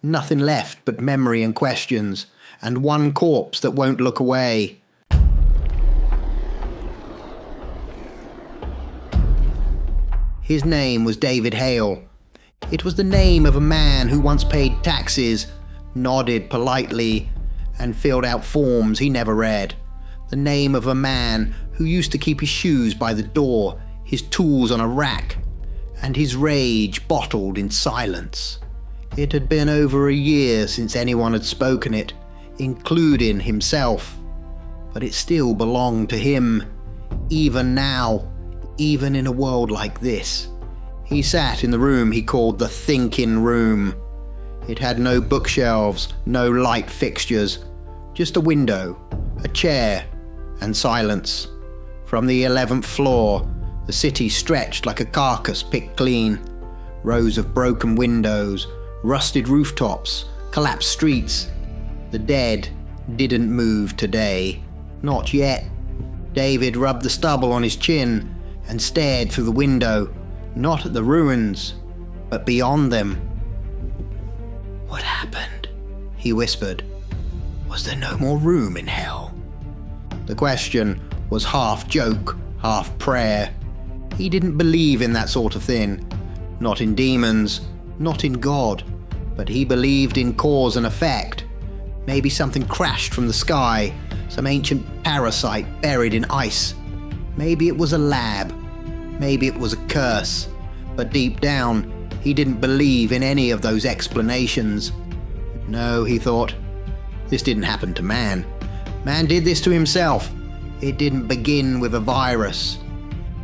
nothing left but memory and questions, and one corpse that won't look away. His name was David Hale. It was the name of a man who once paid taxes, nodded politely, and filled out forms he never read. The name of a man who used to keep his shoes by the door, his tools on a rack, and his rage bottled in silence. It had been over a year since anyone had spoken it, including himself. But it still belonged to him, even now, even in a world like this. He sat in the room he called the thinking room. It had no bookshelves, no light fixtures, just a window, a chair, and silence. From the 11th floor, the city stretched like a carcass picked clean. Rows of broken windows, rusted rooftops, collapsed streets. The dead didn't move today. Not yet. David rubbed the stubble on his chin and stared through the window, not at the ruins, but beyond them. "What happened?" he whispered. "Was there no more room in hell?" The question was half joke, half prayer. He didn't believe in that sort of thing. Not in demons, not in God, but he believed in cause and effect. Maybe something crashed from the sky, some ancient parasite buried in ice. Maybe it was a lab. Maybe it was a curse. But deep down, he didn't believe in any of those explanations. No, he thought, this didn't happen to man. Man did this to himself. It didn't begin with a virus.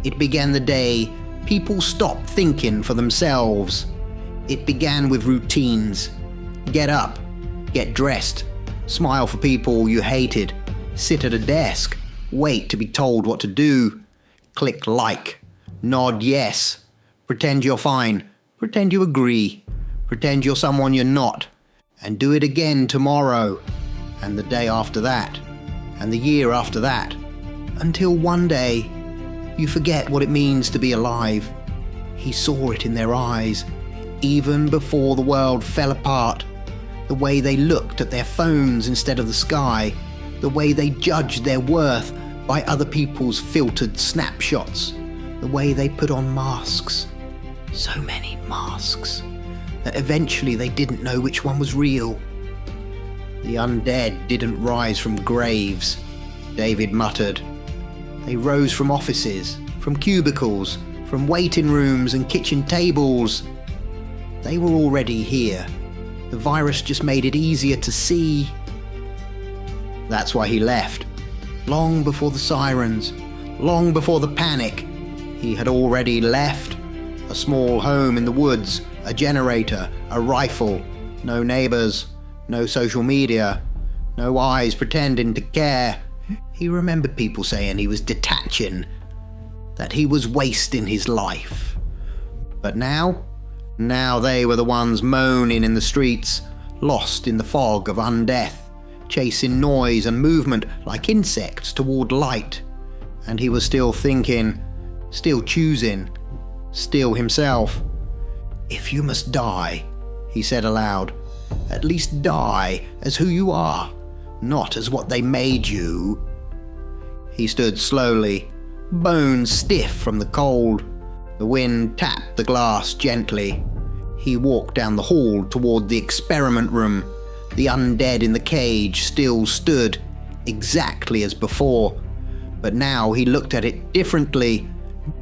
It began the day people stopped thinking for themselves. It began with routines. Get up, get dressed, smile for people you hated, sit at a desk, wait to be told what to do, click like, nod yes, pretend you're fine, pretend you agree, pretend you're someone you're not, and do it again tomorrow, and the day after that, and the year after that, until one day you forget what it means to be alive. He saw it in their eyes, even before the world fell apart. The way they looked at their phones instead of the sky, the way they judged their worth by other people's filtered snapshots, the way they put on masks, so many masks, that eventually they didn't know which one was real. The undead didn't rise from graves, David muttered. They rose from offices, from cubicles, from waiting rooms and kitchen tables. They were already here. The virus just made it easier to see. That's why he left. Long before the sirens, long before the panic, he had already left. A small home in the woods, a generator, a rifle, no neighbors, no social media, no eyes pretending to care. He remembered people saying he was detaching, that he was wasting his life. But now they were the ones moaning in the streets, lost in the fog of undeath, chasing noise and movement like insects toward light. And he was still thinking, still choosing, still himself. "If you must die," he said aloud, "at least die as who you are, not as what they made you." He stood slowly, bones stiff from the cold. The wind tapped the glass gently. He walked down the hall toward the experiment room. The undead in the cage still stood, exactly as before. But now he looked at it differently.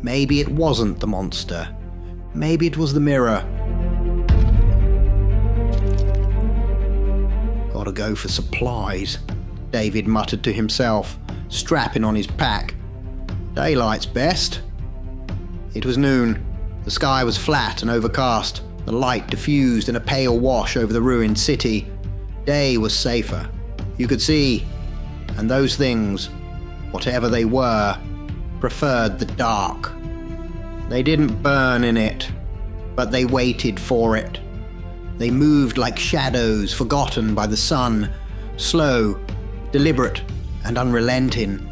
Maybe it wasn't the monster. Maybe it was the mirror. Gotta go for supplies, David muttered to himself, strapping on his pack. Daylight's best. It was noon. The sky was flat and overcast, the light diffused in a pale wash over the ruined city. Day was safer. You could see, and those things, whatever they were, preferred the dark. They didn't burn in it, but they waited for it. They moved like shadows forgotten by the sun, slow, deliberate, and unrelenting.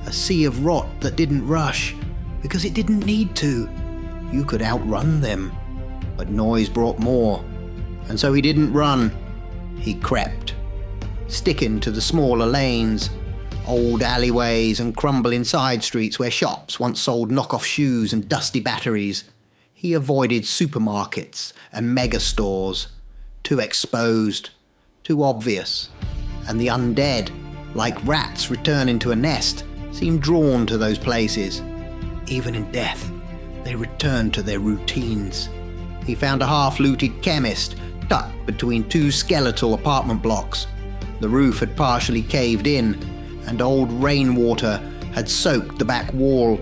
A sea of rot that didn't rush, because it didn't need to. You could outrun them, but noise brought more. And so he didn't run, he crept, sticking to the smaller lanes, old alleyways and crumbling side streets where shops once sold knockoff shoes and dusty batteries. He avoided supermarkets and mega stores, too exposed, too obvious. And the undead, like rats returning to a nest, seemed drawn to those places. Even in death, they returned to their routines. He found a half-looted chemist tucked between two skeletal apartment blocks. The roof had partially caved in, and old rainwater had soaked the back wall,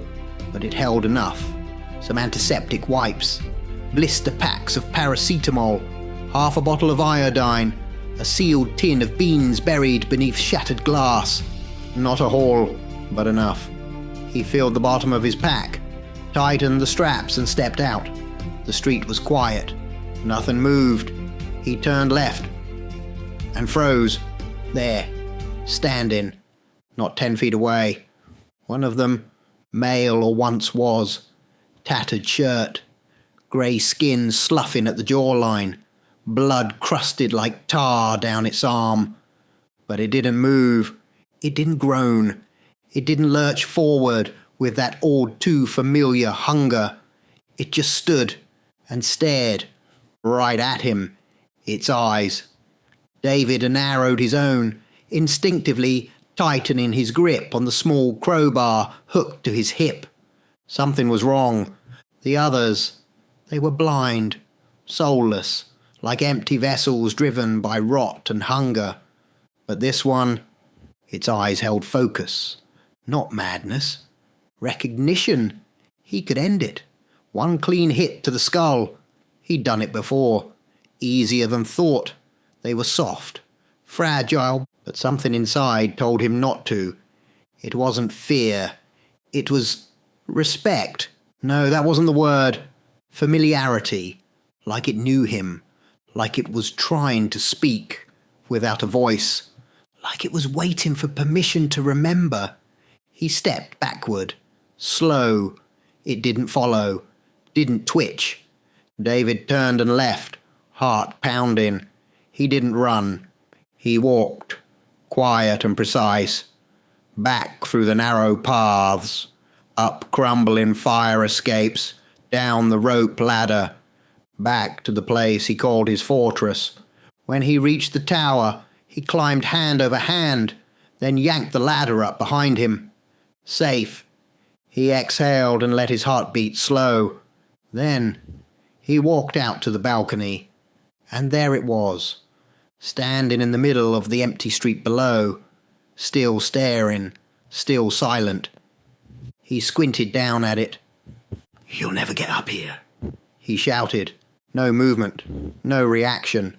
but it held enough. Some antiseptic wipes, blister packs of paracetamol, half a bottle of iodine, a sealed tin of beans buried beneath shattered glass. Not a haul, but enough. He filled the bottom of his pack, tightened the straps and stepped out. The street was quiet. Nothing moved. He turned left and froze. There, standing, not 10 feet away. One of them, male or once was. Tattered shirt, grey skin sloughing at the jawline, blood crusted like tar down its arm. But it didn't move. It didn't groan. It didn't lurch forward with that all too familiar hunger. It just stood and stared right at him, its eyes. David narrowed his own, instinctively tightening his grip on the small crowbar hooked to his hip. Something was wrong. The others, they were blind, soulless, like empty vessels driven by rot and hunger. But this one, its eyes held focus, not madness. Recognition. He could end it. One clean hit to the skull. He'd done it before. Easier than thought. They were soft, fragile, but something inside told him not to. It wasn't fear. It was respect. No, that wasn't the word. Familiarity. Like it knew him. Like it was trying to speak without a voice. Like it was waiting for permission to remember. He stepped backward. Slow. It didn't follow. Didn't twitch. David turned and left, heart pounding. He didn't run. He walked, quiet and precise, back through the narrow paths, up crumbling fire escapes, down the rope ladder, back to the place he called his fortress. When he reached the tower, he climbed hand over hand, then yanked the ladder up behind him. Safe. He exhaled and let his heartbeat slow. Then he walked out to the balcony, and there it was, standing in the middle of the empty street below, still staring, still silent. He squinted down at it. "You'll never get up here," he shouted. No movement, no reaction.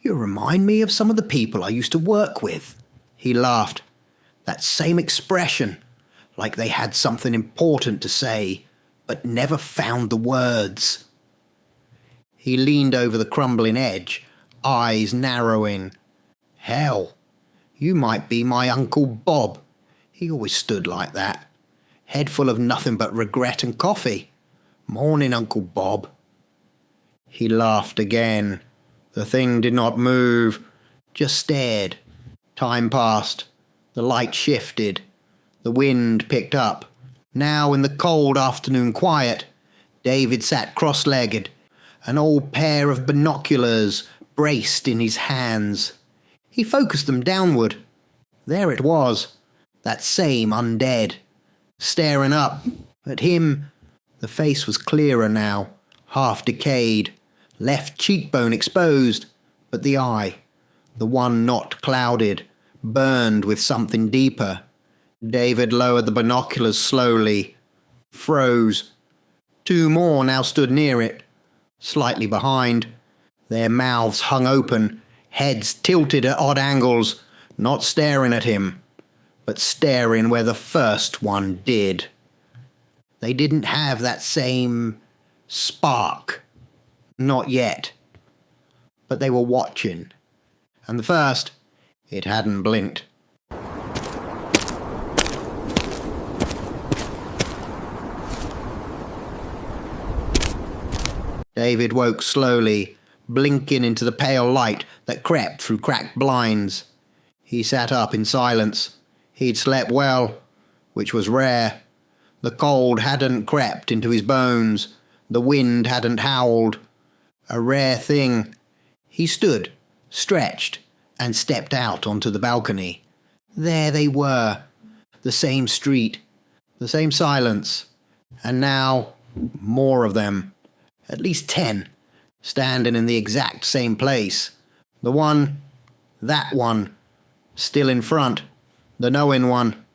"You remind me of some of the people I used to work with." He laughed. That same expression, like they had something important to say, but never found the words. He leaned over the crumbling edge, eyes narrowing. "Hell, you might be my Uncle Bob." He always stood like that, head full of nothing but regret and coffee. "Morning, Uncle Bob." He laughed again. The thing did not move, just stared. Time passed. The light shifted. The wind picked up. Now, in the cold afternoon quiet, David sat cross-legged, an old pair of binoculars braced in his hands. He focused them downward. There it was, that same undead, staring up at him. The face was clearer now, half decayed, left cheekbone exposed, but the eye, The one not clouded, burned with something deeper. David lowered the binoculars slowly, froze. Two more now stood near it, slightly behind. Their mouths hung open, heads tilted at odd angles, not staring at him, but staring where the first one did. They didn't have that same spark. Not yet. But they were watching. And the first, it hadn't blinked. David woke slowly, blinking into the pale light that crept through cracked blinds. He sat up in silence. He'd slept well, which was rare. The cold hadn't crept into his bones. The wind hadn't howled. A rare thing. He stood, stretched, and stepped out onto the balcony. There they were. The same street. The same silence. And now, more of them. At least 10, standing in the exact same place. The one, that one, still in front, the knowing one.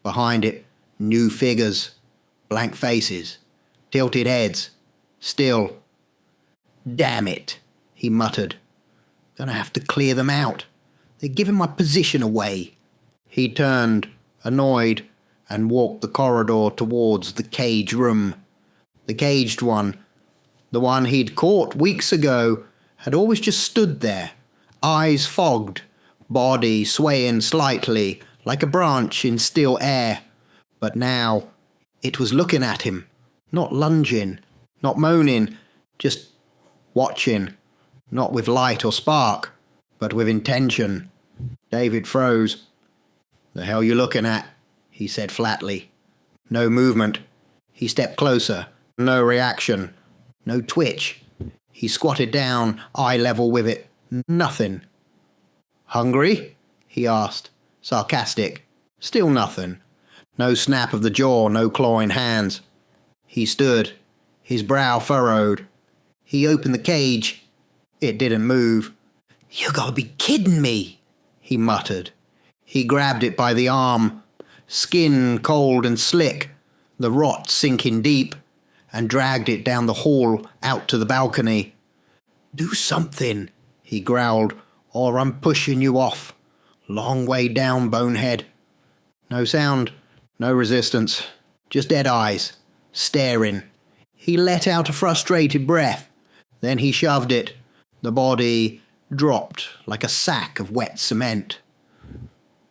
Behind it, new figures, blank faces, tilted heads, still. Damn it, he muttered. Gonna have to clear them out. They're giving my position away. He turned, annoyed, and walked the corridor towards the cage room. The caged one, the one he'd caught weeks ago, had always just stood there, eyes fogged, body swaying slightly like a branch in still air. But now it was looking at him, not lunging, not moaning, just watching, not with light or spark, but with intention. David froze. "The hell you looking at?" he said flatly. No movement. He stepped closer. No reaction. No twitch. He squatted down, eye level with it. Nothing. "Hungry?" he asked, sarcastic. Still nothing. No snap of the jaw, no clawing hands. He stood, his brow furrowed. He opened the cage. It didn't move. "You gotta be kidding me," he muttered. He grabbed it by the arm, skin cold and slick, the rot sinking deep, and dragged it down the hall out to the balcony. "Do something," he growled, "or I'm pushing you off. Long way down, bonehead." No sound, no resistance, just dead eyes, staring. He let out a frustrated breath. Then he shoved it. The body dropped like a sack of wet cement.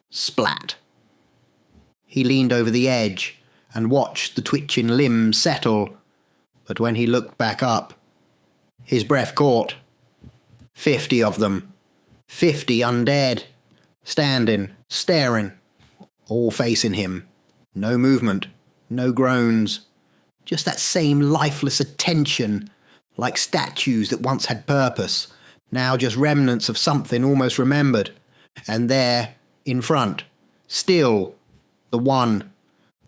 Splat. He leaned over the edge and watched the twitching limbs settle. But when he looked back up, his breath caught. 50 of them. 50 undead. Standing, staring, all facing him. No movement, no groans. Just that same lifeless attention, like statues that once had purpose, now just remnants of something almost remembered. And there, in front, still, the one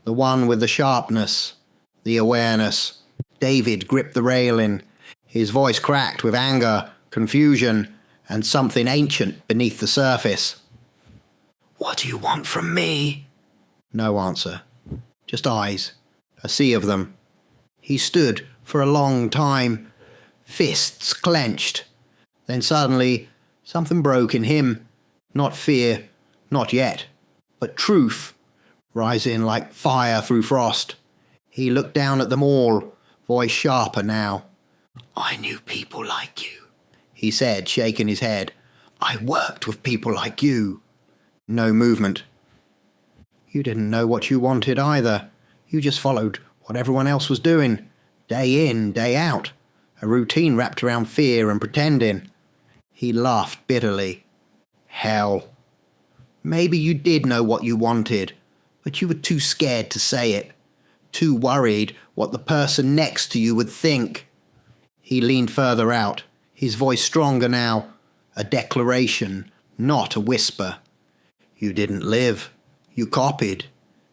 with the sharpness, the awareness. David gripped the railing. His voice cracked with anger, confusion, and something ancient beneath the surface. "What do you want from me?" No answer. Just eyes. A sea of them. He stood for a long time, fists clenched. Then suddenly, something broke in him. Not fear, not yet, but truth, rising like fire through frost. He looked down at them all, voice sharper now. "I knew people like you," he said, shaking his head. "I worked with people like you." No movement. "You didn't know what you wanted either. You just followed what everyone else was doing, day in, day out. A routine wrapped around fear and pretending." He laughed bitterly. "Hell. Maybe you did know what you wanted, but you were too scared to say it. Too worried what the person next to you would think." He leaned further out, his voice stronger now. A declaration, not a whisper. "You didn't live. You copied.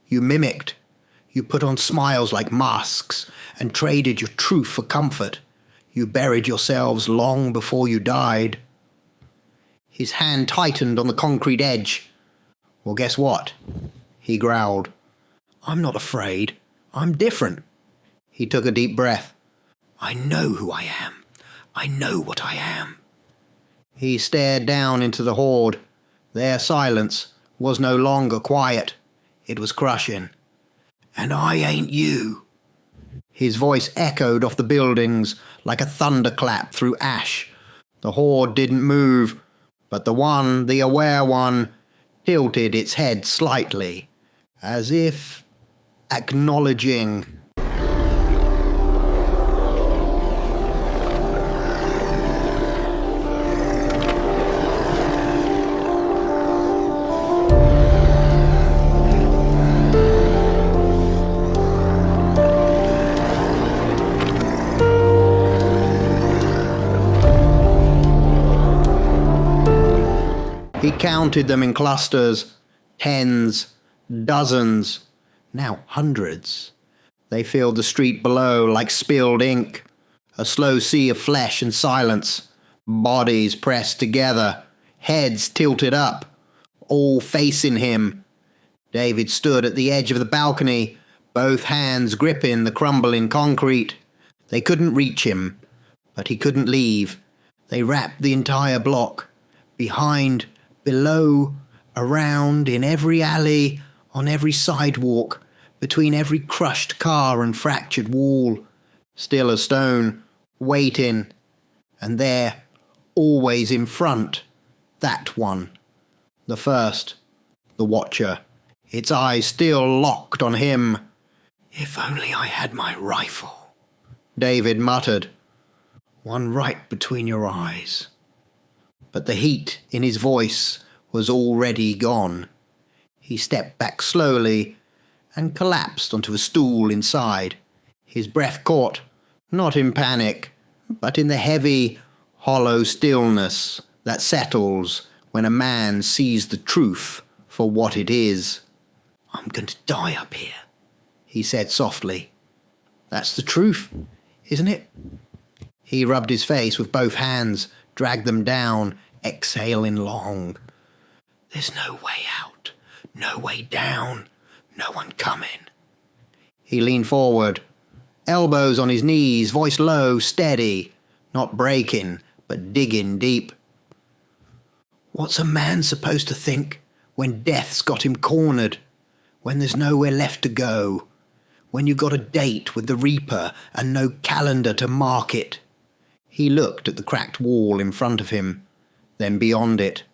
You mimicked. You put on smiles like masks and traded your truth for comfort. You buried yourselves long before you died." His hand tightened on the concrete edge. "Well, guess what?" he growled. "I'm not afraid. I'm different." He took a deep breath. "I know who I am. I know what I am." He stared down into the horde. Their silence was no longer quiet. It was crushing. "And I ain't you." His voice echoed off the buildings like a thunderclap through ash. The horde didn't move, but the aware one, tilted its head slightly, as if acknowledging. He counted them in clusters, tens, dozens, now hundreds. They filled the street below like spilled ink, a slow sea of flesh and silence, bodies pressed together, heads tilted up, all facing him. David stood at the edge of the balcony, both hands gripping the crumbling concrete. They couldn't reach him, but he couldn't leave. They wrapped the entire block, behind, below, around, in every alley, on every sidewalk, between every crushed car and fractured wall. Still as stone, waiting. And there, always in front, that one. The first, the Watcher, its eyes still locked on him. "If only I had my rifle," David muttered. "One right between your eyes." But the heat in his voice was already gone. He stepped back slowly and collapsed onto a stool inside, his breath caught, not in panic, but in the heavy, hollow stillness that settles when a man sees the truth for what it is. "I'm going to die up here," he said softly. "That's the truth, isn't it?" He rubbed his face with both hands, dragged them down, exhaling long. "There's no way out, no way down, no one coming." He leaned forward, elbows on his knees, voice low, steady, not breaking, but digging deep. "What's a man supposed to think when death's got him cornered, when there's nowhere left to go, when you've got a date with the Reaper and no calendar to mark it?" He looked at the cracked wall in front of him, then beyond it.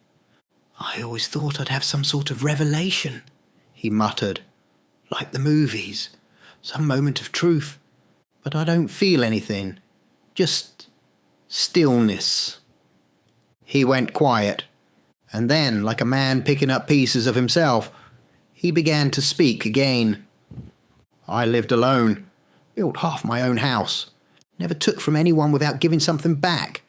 "I always thought I'd have some sort of revelation," he muttered. "Like the movies, some moment of truth, but I don't feel anything, just stillness." He went quiet, and then, like a man picking up pieces of himself, he began to speak again. "I lived alone, built half my own house, never took from anyone without giving something back.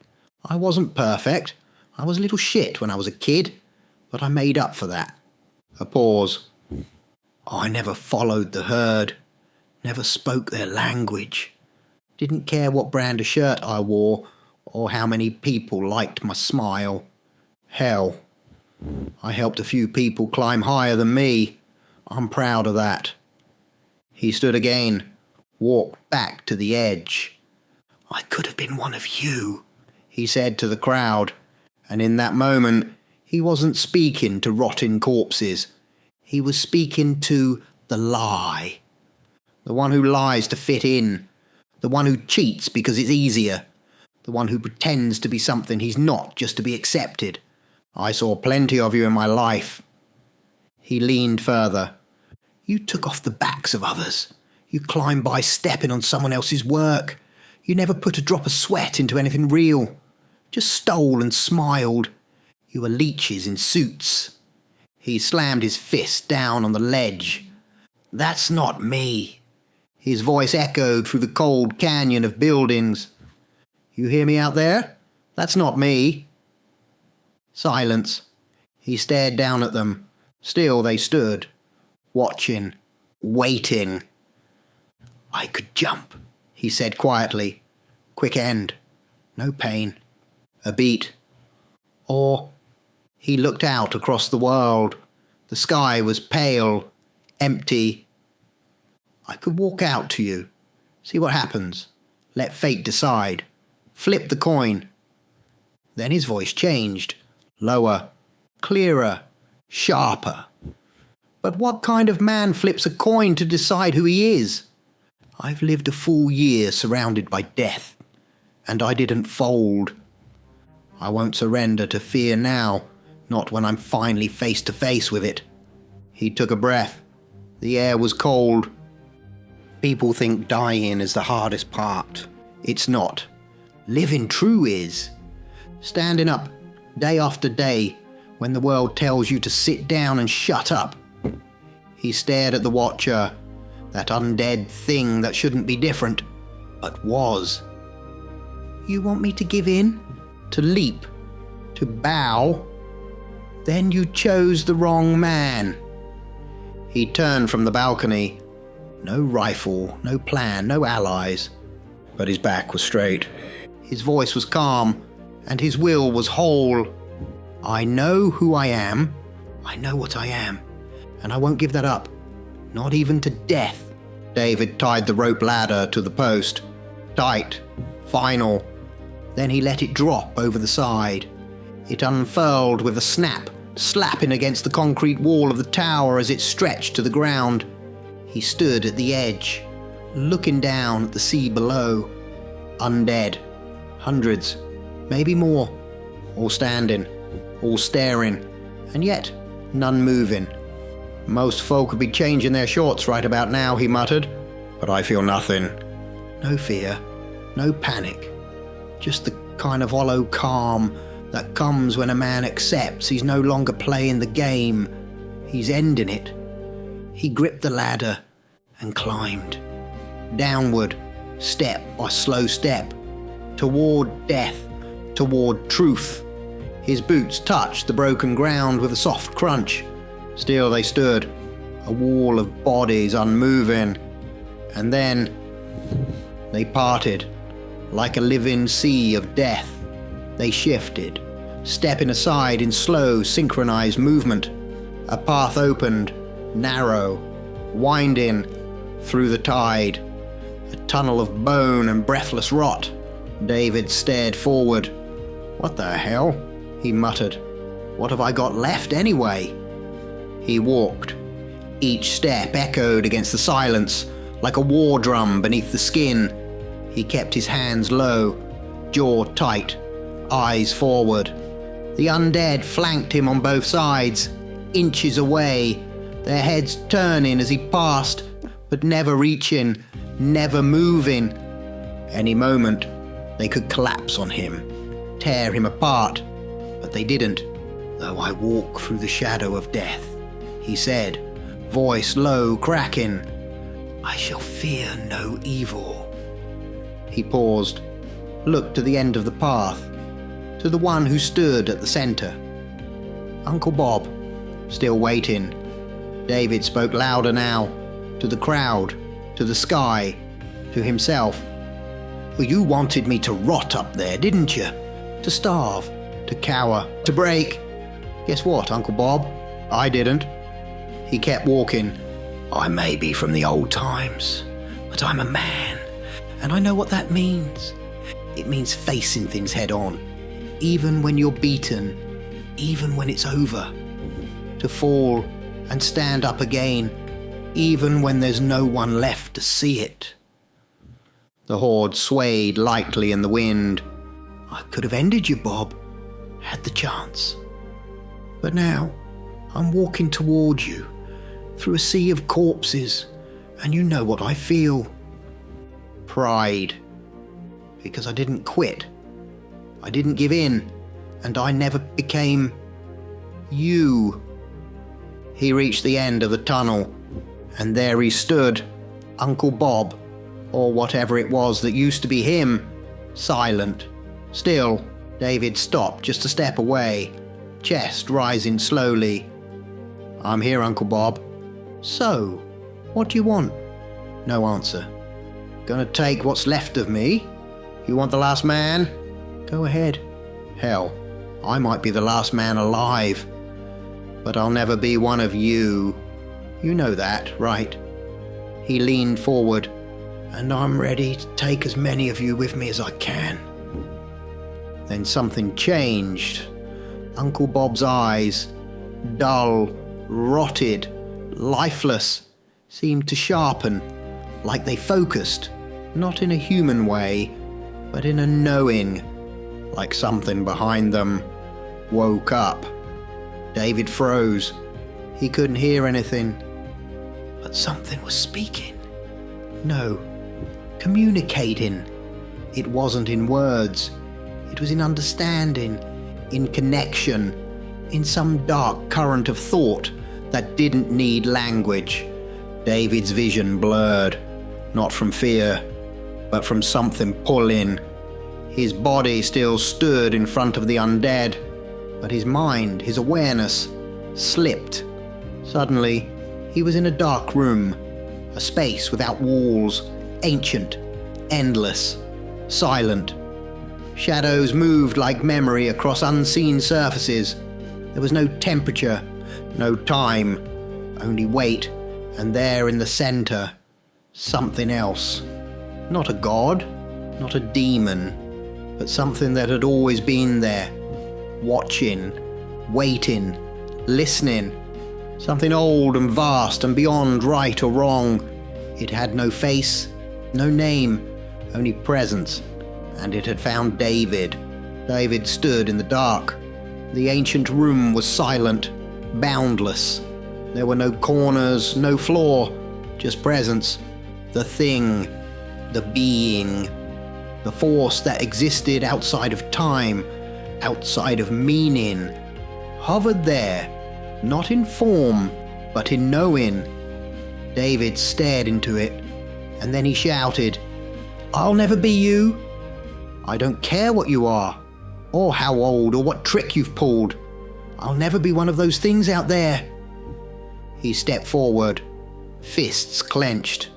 I wasn't perfect. I was a little shit when I was a kid, but I made up for that." A pause. "I never followed the herd, never spoke their language, didn't care what brand of shirt I wore or how many people liked my smile. Hell, I helped a few people climb higher than me. I'm proud of that." He stood again, walked back to the edge. "I could have been one of you," he said to the crowd, and in that moment he wasn't speaking to rotting corpses. He was speaking to the lie. The one who lies to fit in. The one who cheats because it's easier. The one who pretends to be something he's not just to be accepted. "I saw plenty of you in my life." He leaned further. "You took off the backs of others. You climbed by stepping on someone else's work. You never put a drop of sweat into anything real. Just stole and smiled. You were leeches in suits." He slammed his fist down on the ledge. "That's not me." His voice echoed through the cold canyon of buildings. "You hear me out there? That's not me." Silence. He stared down at them. Still they stood, watching, waiting. "I could jump," he said quietly. "Quick end. No pain. A beat. Or He looked out across the world. The sky was pale, empty. I could walk out to you, see what happens, let fate decide, flip the coin. Then his voice changed, lower, clearer, sharper. But what kind of man flips a coin to decide who he is? I've lived a full year surrounded by death, and I didn't fold. I won't surrender to fear now, not when I'm finally face to face with it. He took a breath. The air was cold. People think dying is the hardest part. It's not. Living true is. Standing up day after day when the world tells you to sit down and shut up. He stared at the Watcher, that undead thing that shouldn't be different, but was. You want me to give in? To leap? To bow? Then you chose the wrong man. He turned from the balcony. No rifle, no plan, no allies. But his back was straight. His voice was calm, and his will was whole. I know who I am. I know what I am. And I won't give that up. Not even to death. David tied the rope ladder to the post. Tight. Final. Then he let it drop over the side. It unfurled with a snap, slapping against the concrete wall of the tower as it stretched to the ground. He stood at the edge, looking down at the sea below. Undead. Hundreds. Maybe more. All standing. All staring. And yet, none moving. Most folk would be changing their shorts right about now, he muttered. But I feel nothing. No fear. No panic. Just the kind of hollow calm that comes when a man accepts he's no longer playing the game. He's ending it. He gripped the ladder and climbed. Downward, step by slow step. Toward death. Toward truth. His boots touched the broken ground with a soft crunch. Still they stood, a wall of bodies unmoving. And then they parted, like a living sea of death. They shifted, stepping aside in slow, synchronized movement. A path opened, narrow, winding through the tide. A tunnel of bone and breathless rot. David stared forward. What the hell? He muttered. What have I got left anyway? He walked. Each step echoed against the silence, like a war drum beneath the skin. He kept his hands low, jaw tight, eyes forward. The undead flanked him on both sides, inches away, their heads turning as he passed, but never reaching, never moving. Any moment, they could collapse on him, tear him apart, but they didn't. Though I walk through the shadow of death, he said, voice low, cracking, I shall fear no evil. He paused, looked to the end of the path, to the one who stood at the center. Uncle Bob, still waiting. David spoke louder now, to the crowd, to the sky, to himself. Well, you wanted me to rot up there, didn't you? To starve, to cower, to break. Guess what, Uncle Bob? I didn't. He kept walking. I may be from the old times, but I'm a man, and I know what that means. It means facing things head on, even when you're beaten, even when it's over. To fall and stand up again, even when there's no one left to see it. The horde swayed lightly in the wind. I could have ended you, Bob, had the chance. But now, I'm walking towards you, through a sea of corpses, and you know what I feel. Pride. Because I didn't quit. I didn't give in, and I never became you. He reached the end of the tunnel, and there he stood, Uncle Bob, or whatever it was that used to be him, silent. Still, David stopped just a step away, chest rising slowly. I'm here, Uncle Bob. So, what do you want? No answer. Gonna take what's left of me? You want the last man? Go ahead. Hell, I might be the last man alive, but I'll never be one of you. You know that, right? He leaned forward. And I'm ready to take as many of you with me as I can. Then something changed. Uncle Bob's eyes, dull, rotted, lifeless, seemed to sharpen, like they focused, not in a human way, but in a knowing, like something behind them woke up. David froze. He couldn't hear anything, but something was speaking. No, communicating. It wasn't in words. It was in understanding, in connection, in some dark current of thought that didn't need language. David's vision blurred, not from fear, but from something pulling. His body still stood in front of the undead, but his mind, his awareness, slipped. Suddenly, he was in a dark room, a space without walls, ancient, endless, silent. Shadows moved like memory across unseen surfaces. There was no temperature, no time, only weight, and there in the center, something else. Not a god, not a demon, but something that had always been there, watching, waiting, listening. Something old and vast and beyond right or wrong. It had no face, no name, only presence, and it had found David. David stood in the dark. The ancient room was silent, boundless. There were no corners, no floor, just presence. The thing, the being, the force that existed outside of time, outside of meaning, hovered there, not in form, but in knowing. David stared into it, and then he shouted, "I'll never be you. I don't care what you are, or how old, or what trick you've pulled. I'll never be one of those things out there." He stepped forward, fists clenched.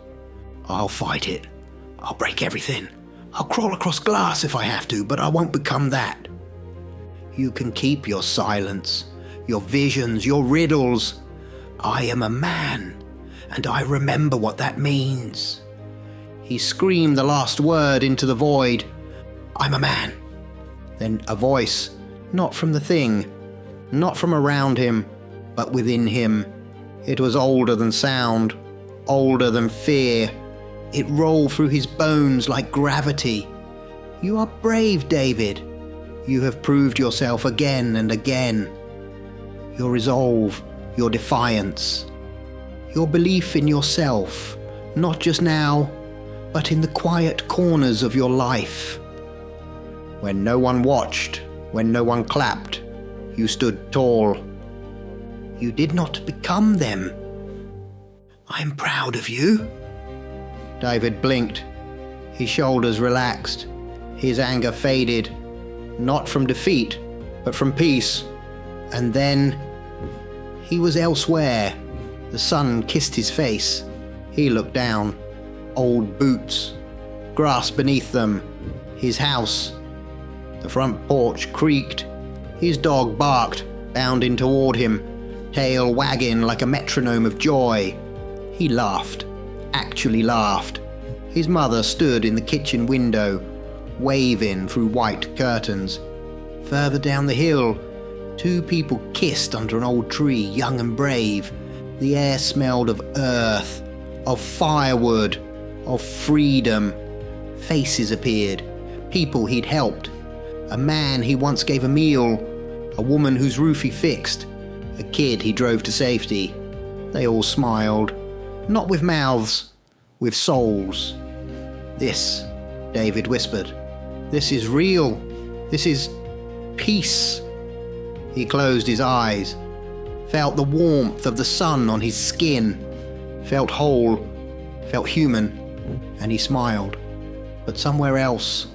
"I'll fight it. I'll break everything. I'll crawl across glass if I have to, but I won't become that. You can keep your silence, your visions, your riddles. I am a man, and I remember what that means." He screamed the last word into the void. "I'm a man." Then a voice, not from the thing, not from around him, but within him. It was older than sound, older than fear. It rolled through his bones like gravity. "You are brave, David. You have proved yourself again and again. Your resolve, your defiance, your belief in yourself, not just now, but in the quiet corners of your life. When no one watched, when no one clapped, you stood tall. You did not become them. I am proud of you." David blinked. His shoulders relaxed. His anger faded, not from defeat, but from peace. And then he was elsewhere. The sun kissed his face. He looked down. Old boots, grass beneath them, his house. The front porch creaked. His dog barked, bounding toward him, tail wagging like a metronome of joy. He laughed, actually laughed. His mother stood in the kitchen window, waving through white curtains. Further down the hill, two people kissed under an old tree, young and brave. The air smelled of earth, of firewood, of freedom. Faces appeared, people he'd helped. A man he once gave a meal, a woman whose roof he fixed, a kid he drove to safety. They all smiled, not with mouths, with souls. "This," David whispered, "this is real. This is peace." He closed his eyes, felt the warmth of the sun on his skin, felt whole, felt human, and he smiled. But somewhere else,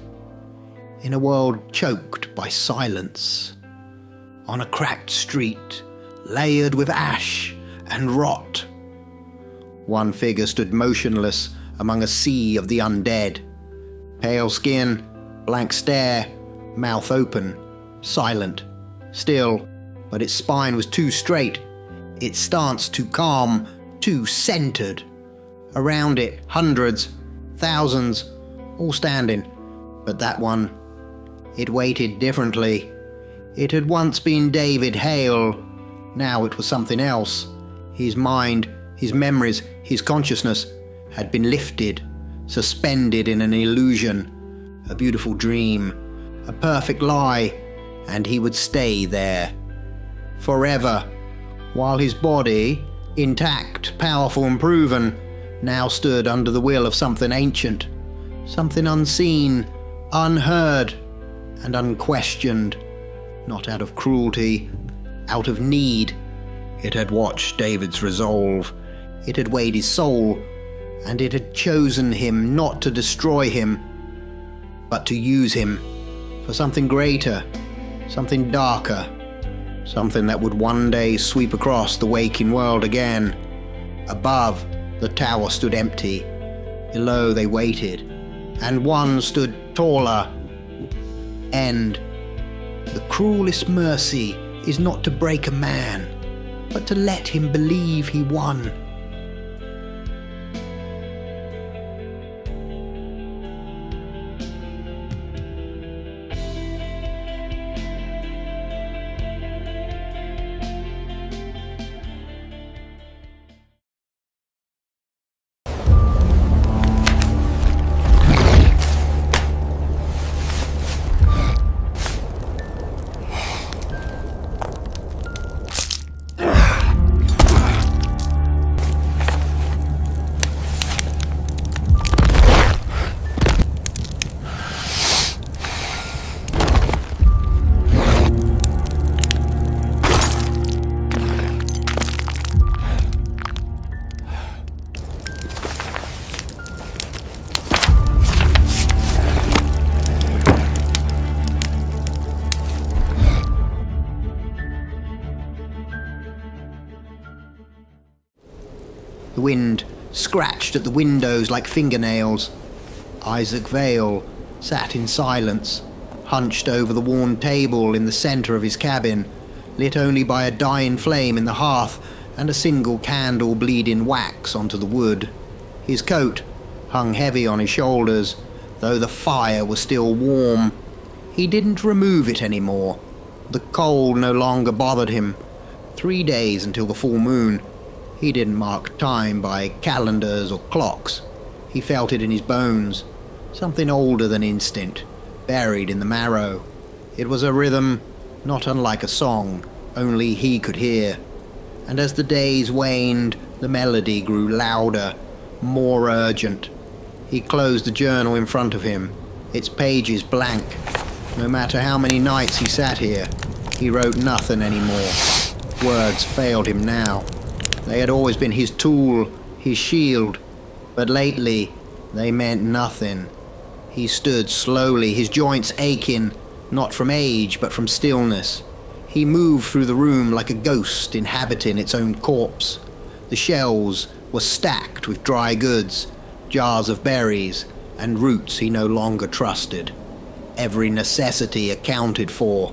in a world choked by silence, on a cracked street, layered with ash and rot, one figure stood motionless among a sea of the undead. Pale skin, blank stare, mouth open, silent. still, but its spine was too straight, its stance too calm, too centered. Around it, hundreds, thousands, all standing, but that one, it waited differently. It had once been David Hale, now it was something else. His mind, his memories, his consciousness had been lifted, suspended in an illusion, a beautiful dream, a perfect lie, and he would stay there forever, while his body, intact, powerful and proven, now stood under the will of something ancient, something unseen, unheard, and unquestioned, not out of cruelty, out of need. It had watched David's resolve, it had weighed his soul, and it had chosen him not to destroy him, but to use him for something greater, something darker, something that would one day sweep across the waking world again. Above, the tower stood empty. Below they waited, and one stood taller. End. The cruelest mercy is not to break a man, but to let him believe he won. The wind scratched at the windows like fingernails. Isaac Vale sat in silence, hunched over the worn table in the centre of his cabin, lit only by a dying flame in the hearth and a single candle bleeding wax onto the wood. His coat hung heavy on his shoulders, though the fire was still warm. He didn't remove it anymore. The cold no longer bothered him. 3 days until the full moon. He didn't mark time by calendars or clocks. He felt it in his bones, something older than instinct, buried in the marrow. It was a rhythm not unlike a song, only he could hear. And as the days waned, the melody grew louder, more urgent. He closed the journal in front of him, its pages blank. No matter how many nights he sat here, he wrote nothing anymore. Words failed him now. They had always been his tool, his shield, but lately they meant nothing. He stood slowly, his joints aching, not from age but from stillness. He moved through the room like a ghost inhabiting its own corpse. The shelves were stacked with dry goods, jars of berries, and roots he no longer trusted. Every necessity accounted for.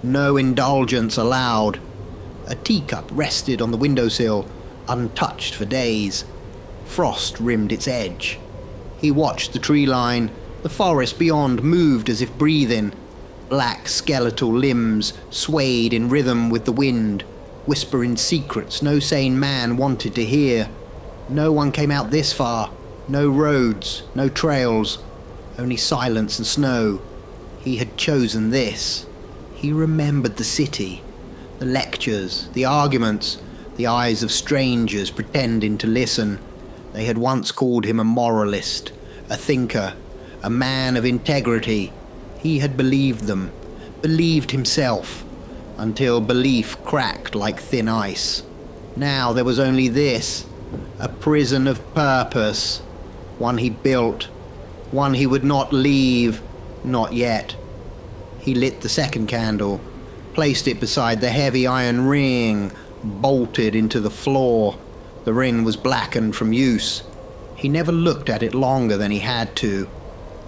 No indulgence allowed. A teacup rested on the windowsill, untouched for days. Frost rimmed its edge. He watched the tree line. The forest beyond moved as if breathing. Black skeletal limbs swayed in rhythm with the wind, whispering secrets no sane man wanted to hear. No one came out this far. No roads, no trails, only silence and snow. He had chosen this. He remembered the city. The lectures, the arguments, the eyes of strangers pretending to listen. They had once called him a moralist, a thinker, a man of integrity. He had believed them, believed himself, until belief cracked like thin ice. Now there was only this, a prison of purpose, one he built, one he would not leave, not yet. He lit the second candle, placed it beside the heavy iron ring, bolted into the floor. The ring was blackened from use. He never looked at it longer than he had to.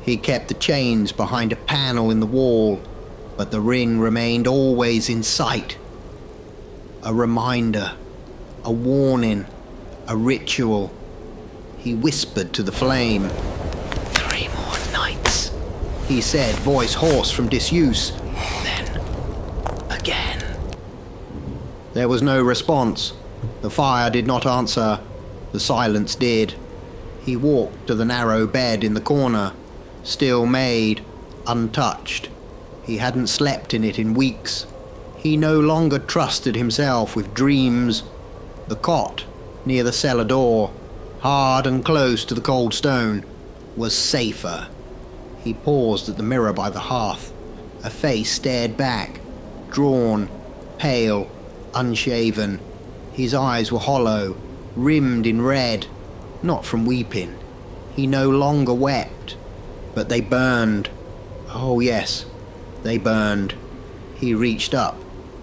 He kept the chains behind a panel in the wall. but the ring remained always in sight. A reminder, a warning, a ritual. He whispered to the flame. 3 more nights, he said, voice hoarse from disuse. Then, again. There was no response. The fire did not answer. The silence did. He walked to the narrow bed in the corner, still made, untouched. He hadn't slept in it in weeks. He no longer trusted himself with dreams. The cot, near the cellar door, hard and close to the cold stone, was safer. He paused at the mirror by the hearth. A face stared back, drawn, pale, unshaven. His eyes were hollow, rimmed in red, not from weeping. He no longer wept, but they burned. Oh yes, they burned. He reached up,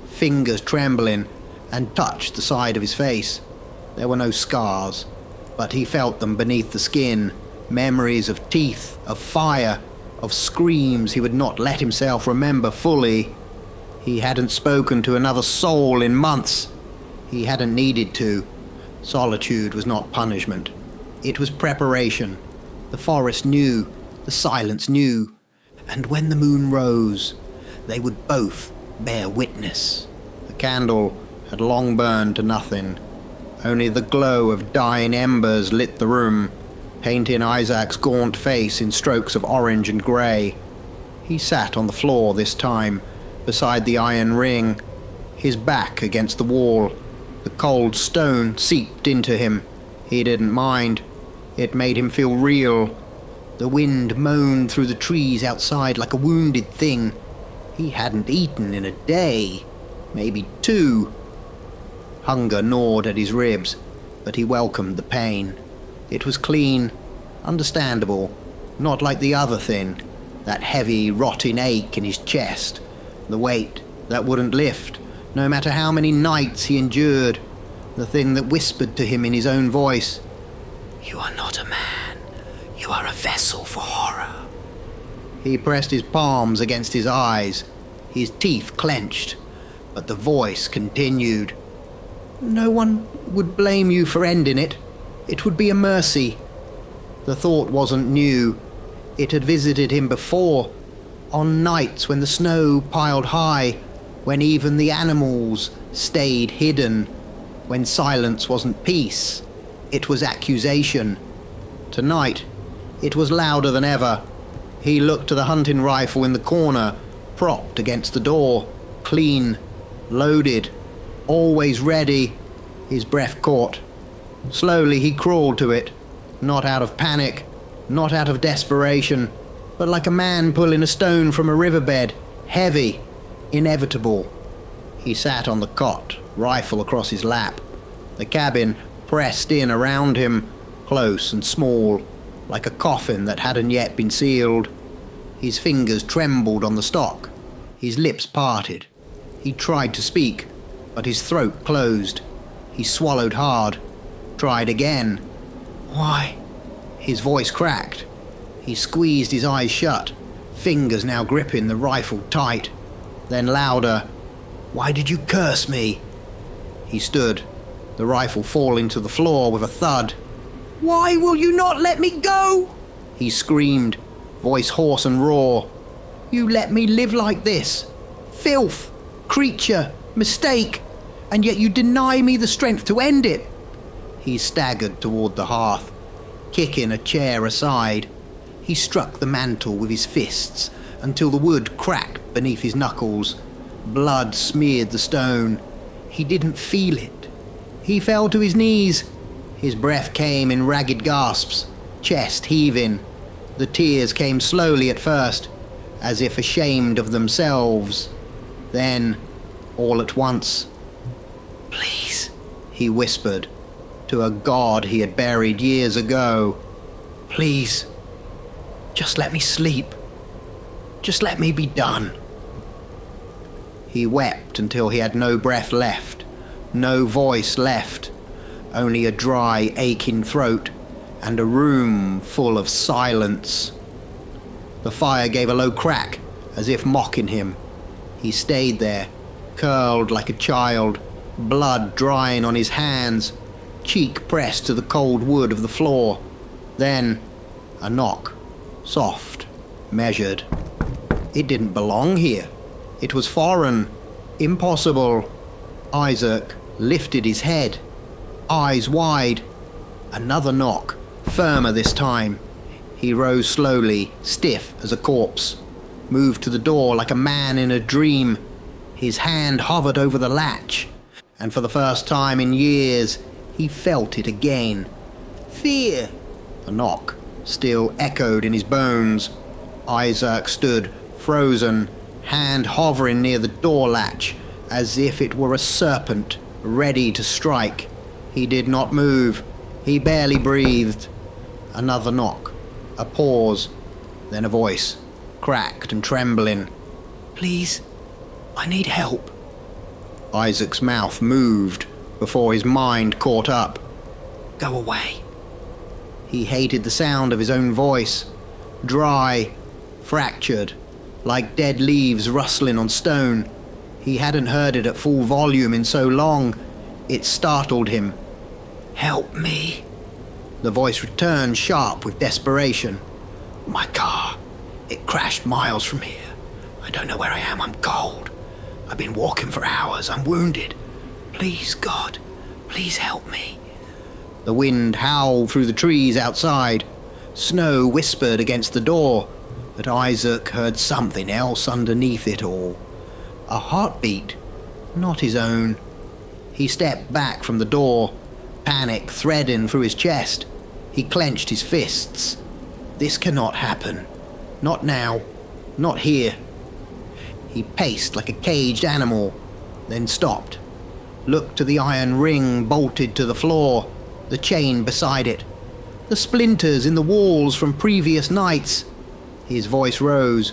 fingers trembling, and touched the side of his face. There were no scars, but he felt them beneath the skin, memories of teeth, of fire, of screams he would not let himself remember fully. He hadn't spoken to another soul in months. He hadn't needed to. Solitude was not punishment. It was preparation. The forest knew, the silence knew, and when the moon rose, they would both bear witness. The candle had long burned to nothing. Only the glow of dying embers lit the room, painting Isaac's gaunt face in strokes of orange and grey. He sat on the floor this time, beside the iron ring, his back against the wall. The cold stone seeped into him. He didn't mind. It made him feel real. The wind moaned through the trees outside like a wounded thing. He hadn't eaten in a day, maybe 2. Hunger gnawed at his ribs, but he welcomed the pain. It was clean, understandable, not like the other thing, that heavy, rotting ache in his chest, the weight that wouldn't lift, no matter how many nights he endured, the thing that whispered to him in his own voice, "You are not a man, you are a vessel for horror." He pressed his palms against his eyes, his teeth clenched, but the voice continued. "No one would blame you for ending it. It would be a mercy." The thought wasn't new. It had visited him before, on nights when the snow piled high, when even the animals stayed hidden, when silence wasn't peace, it was accusation. Tonight, it was louder than ever. He looked to the hunting rifle in the corner, propped against the door, clean, loaded, always ready. His breath caught. Slowly he crawled to it, not out of panic, not out of desperation, but like a man pulling a stone from a riverbed, heavy, inevitable. He sat on the cot, rifle across his lap. The cabin pressed in around him, close and small, like a coffin that hadn't yet been sealed. His fingers trembled on the stock. His lips parted. He tried to speak, but his throat closed. He swallowed hard. Tried again. "Why?" His voice cracked. He squeezed his eyes shut, fingers now gripping the rifle tight. Then louder. "Why did you curse me?" He stood, the rifle falling to the floor with a thud. "Why will you not let me go?" He screamed, voice hoarse and raw. "You let me live like this. Filth, creature, mistake, and yet you deny me the strength to end it." He staggered toward the hearth, kicking a chair aside. He struck the mantel with his fists until the wood cracked beneath his knuckles. Blood smeared the stone. He didn't feel it. He fell to his knees. His breath came in ragged gasps, chest heaving. The tears came slowly at first, as if ashamed of themselves. Then, all at once, "Please," he whispered, to a god he had buried years ago. "Please, just let me sleep. Just let me be done." He wept until he had no breath left, no voice left, only a dry, aching throat and a room full of silence. The fire gave a low crack, as if mocking him. He stayed there, curled like a child, blood drying on his hands, cheek pressed to the cold wood of the floor. Then, a knock. Soft, measured. It didn't belong here. It was foreign, impossible. Isaac lifted his head, eyes wide. Another knock, firmer this time. He rose slowly, stiff as a corpse, moved to the door like a man in a dream. His hand hovered over the latch, and for the first time in years, he felt it again. Fear! The knock still echoed in his bones. Isaac stood, frozen, hand hovering near the door latch, as if it were a serpent, ready to strike. He did not move. He barely breathed. Another knock. A pause. Then a voice, cracked and trembling. "Please, I need help." Isaac's mouth moved before his mind caught up. "Go away." He hated the sound of his own voice. Dry, fractured, like dead leaves rustling on stone. He hadn't heard it at full volume in so long. It startled him. "Help me." The voice returned sharp with desperation. "My car. It crashed miles from here. I don't know where I am. I'm cold. I've been walking for hours. I'm wounded. Please, God, please help me." The wind howled through the trees outside. Snow whispered against the door, but Isaac heard something else underneath it all. A heartbeat, not his own. He stepped back from the door, panic threading through his chest. He clenched his fists. This cannot happen. Not now. Not here. He paced like a caged animal, then stopped. Looked to the iron ring bolted to the floor, the chain beside it, the splinters in the walls from previous nights. His voice rose,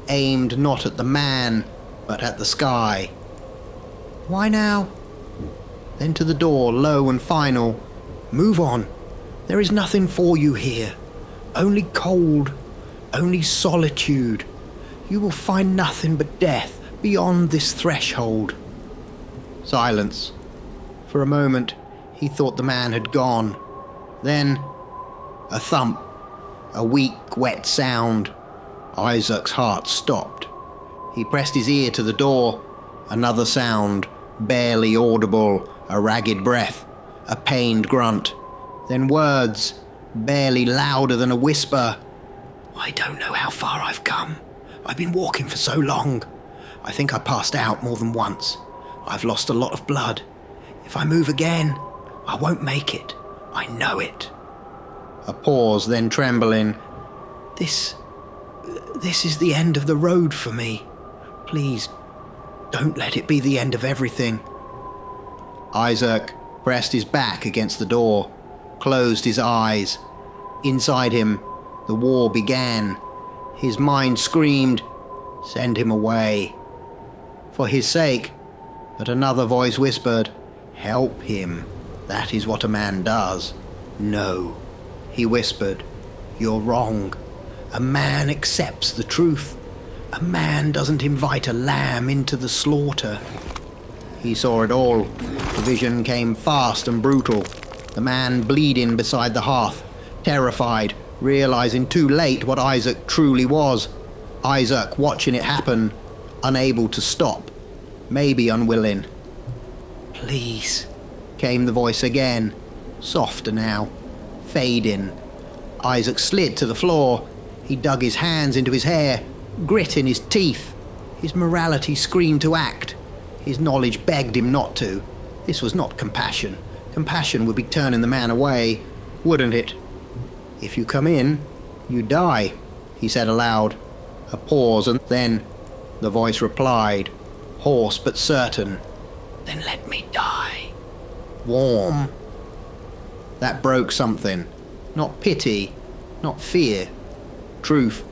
aimed not at the man, but at the sky. "Why now?" Then to the door, low and final. "Move on. There is nothing for you here. Only cold, only solitude. You will find nothing but death beyond this threshold." Silence. For a moment, he thought the man had gone. Then, a thump, a weak, wet sound. Isaac's heart stopped. He pressed his ear to the door. Another sound, barely audible, a ragged breath, a pained grunt. Then words, barely louder than a whisper. "I don't know how far I've come. I've been walking for so long. I think I passed out more than once. I've lost a lot of blood. If I move again, I won't make it. I know it." A pause, then trembling. This is the end of the road for me. Please, don't let it be the end of everything." Isaac pressed his back against the door, closed his eyes. Inside him, the war began. His mind screamed, "Send him away." For his sake. But another voice whispered, "Help him. That is what a man does." "No," he whispered. "You're wrong. A man accepts the truth. A man doesn't invite a lamb into the slaughter." He saw it all. The vision came fast and brutal. The man bleeding beside the hearth, terrified, realizing too late what Isaac truly was. Isaac watching it happen, unable to stop, maybe unwilling. "Please," came the voice again, softer now, fading. Isaac slid to the floor. He dug his hands into his hair, grit in his teeth. His morality screamed to act. His knowledge begged him not to. This was not compassion. Compassion would be turning the man away, wouldn't it? "If you come in, you die," he said aloud. A pause, and then the voice replied, hoarse but certain, "Then let me die. Warm." That broke something. Not pity, not fear. Truth.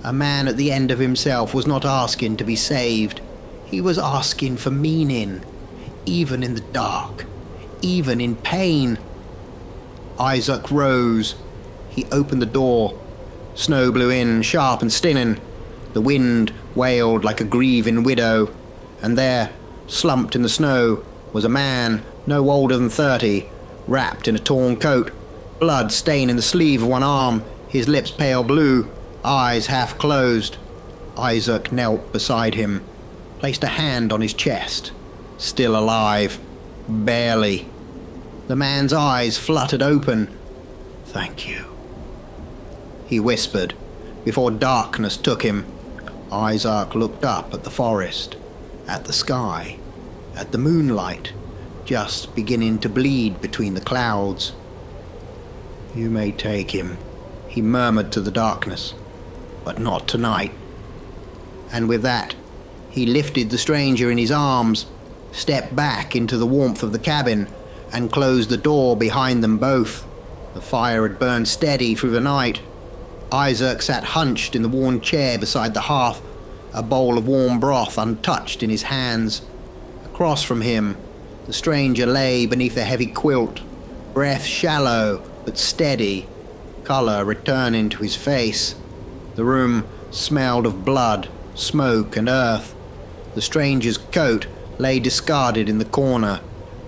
A man at the end of himself was not asking to be saved. He was asking for meaning, even in the dark, even in pain. Isaac rose. He opened the door. Snow blew in, sharp and stinging. The wind wailed like a grieving widow, and there, slumped in the snow, was a man no older than 30, wrapped in a torn coat, blood staining the sleeve of one arm, his lips pale blue, eyes half closed. Isaac knelt beside him, placed a hand on his chest. Still alive. Barely. The man's eyes fluttered open. "Thank you," he whispered, before darkness took him. Isaac looked up at the forest, at the sky, at the moonlight, just beginning to bleed between the clouds. "You may take him," he murmured to the darkness, "but not tonight." And with that, he lifted the stranger in his arms, stepped back into the warmth of the cabin, and closed the door behind them both. The fire had burned steady through the night. Isaac sat hunched in the worn chair beside the hearth, a bowl of warm broth untouched in his hands. Across from him, the stranger lay beneath a heavy quilt, breath shallow but steady, colour returning to his face. The room smelled of blood, smoke and earth. The stranger's coat lay discarded in the corner,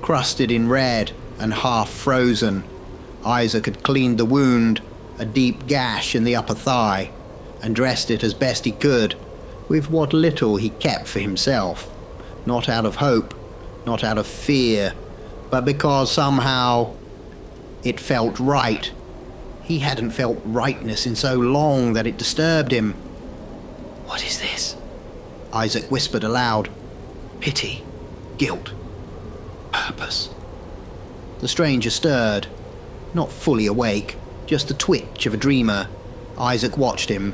crusted in red and half frozen. Isaac had cleaned the wound, a deep gash in the upper thigh, and dressed it as best he could, with what little he kept for himself, not out of hope, not out of fear, but because somehow it felt right. He hadn't felt rightness in so long that it disturbed him. "What is this?" Isaac whispered aloud. "Pity, guilt, purpose." The stranger stirred, not fully awake, just the twitch of a dreamer. Isaac watched him,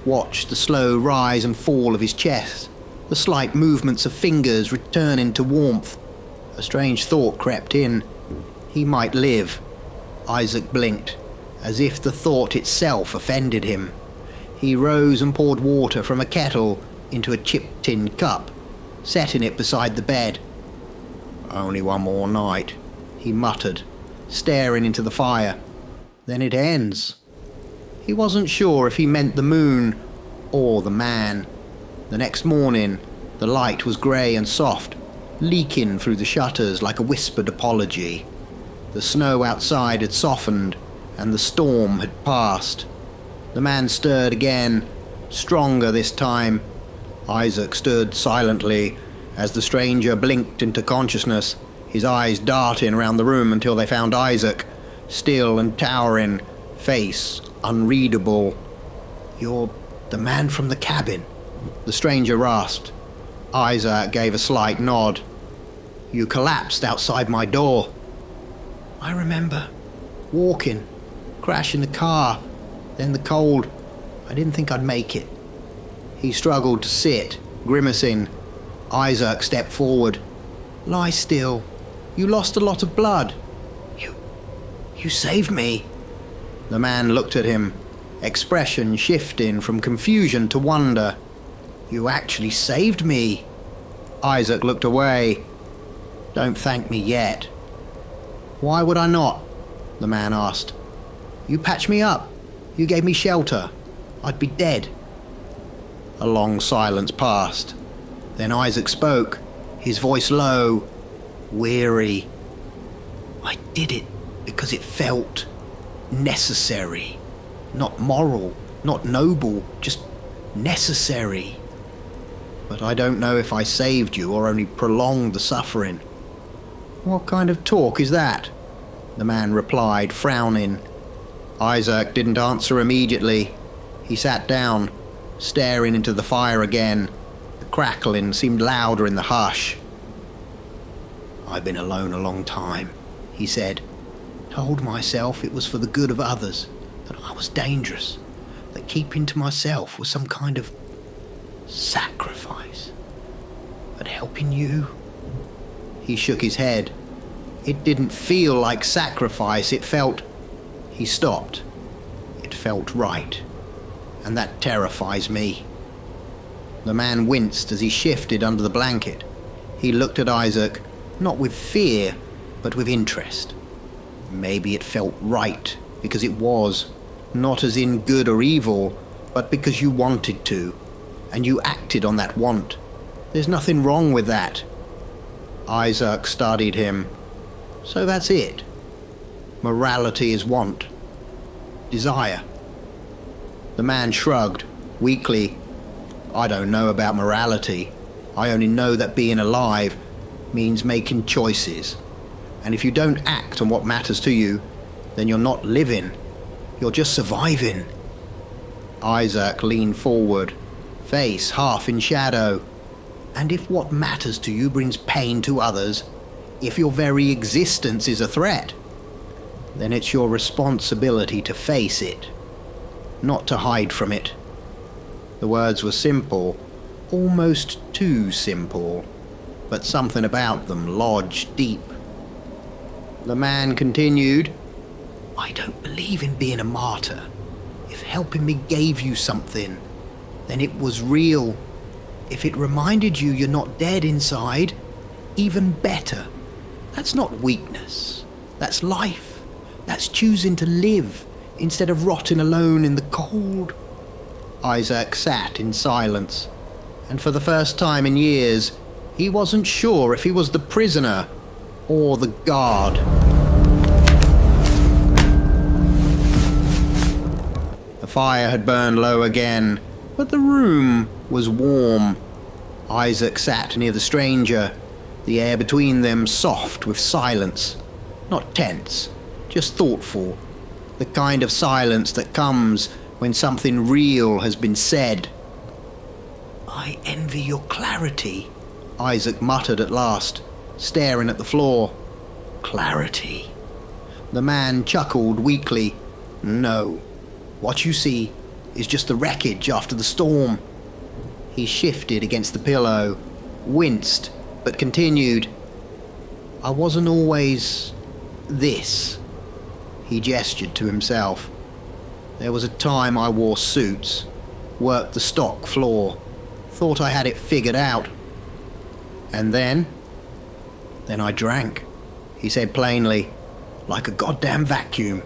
watched the slow rise and fall of his chest, the slight movements of fingers returning to warmth. A strange thought crept in. He might live. Isaac blinked, as if the thought itself offended him. He rose and poured water from a kettle into a chipped tin cup, setting it beside the bed. "Only one more night," he muttered, staring into the fire. "Then it ends." He wasn't sure if he meant the moon or the man. The next morning, the light was grey and soft, leaking through the shutters like a whispered apology. The snow outside had softened, and the storm had passed. The man stirred again, stronger this time. Isaac stood silently as the stranger blinked into consciousness, his eyes darting around the room until they found Isaac, still and towering, face unreadable. "You're the man from the cabin," the stranger rasped. Isaac gave a slight nod. "You collapsed outside my door." "I remember. Walking, crashing the car, then the cold. I didn't think I'd make it." He struggled to sit, grimacing. Isaac stepped forward. "Lie still. You lost a lot of blood." You saved me." The man looked at him, expression shifting from confusion to wonder. "You actually saved me." Isaac looked away. "Don't thank me yet." "Why would I not?" the man asked. "You patched me up. You gave me shelter. I'd be dead." A long silence passed. Then Isaac spoke, his voice low, weary. "I did it because it felt necessary. Not moral, not noble, just necessary. But I don't know if I saved you or only prolonged the suffering." "What kind of talk is that?" the man replied, frowning. Isaac didn't answer immediately. He sat down, staring into the fire again. The crackling seemed louder in the hush. "I've been alone a long time," he said. "Told myself it was for the good of others, that I was dangerous, that keeping to myself was some kind of sacrifice. But helping you..." He shook his head. It didn't feel like sacrifice, it felt... He stopped. It felt right. And that terrifies me. The man winced as he shifted under the blanket. He looked at Isaac, not with fear, but with interest. Maybe it felt right, because it was, not as in good or evil, but because you wanted to. and you acted on that want. There's nothing wrong with that. Isaac studied him. So that's it. Morality is want. Desire. The man shrugged, weakly. I don't know about morality. I only know that being alive means making choices. And if you don't act on what matters to you, then you're not living. You're just surviving. Isaac leaned forward, face half in shadow. And if what matters to you brings pain to others, if your very existence is a threat, then it's your responsibility to face it, not to hide from it. The words were simple, almost too simple, but something about them lodged deep. The man continued, I don't believe in being a martyr. If helping me gave you something, then it was real. If it reminded you you're not dead inside, even better. That's not weakness. That's life. That's choosing to live instead of rotting alone in the cold. Isaac sat in silence, and for the first time in years, he wasn't sure if he was the prisoner or the guard. The fire had burned low again, but the room was warm. Isaac sat near the stranger, the air between them soft with silence. Not tense, just thoughtful. The kind of silence that comes when something real has been said. I envy your clarity, Isaac muttered at last, staring at the floor. Clarity. The man chuckled weakly. No. What you see is just the wreckage after the storm. He shifted against the pillow, winced, but continued. I wasn't always this. He gestured to himself. There was a time I wore suits, worked the stock floor, thought I had it figured out. And then I drank, he said plainly, like a goddamn vacuum.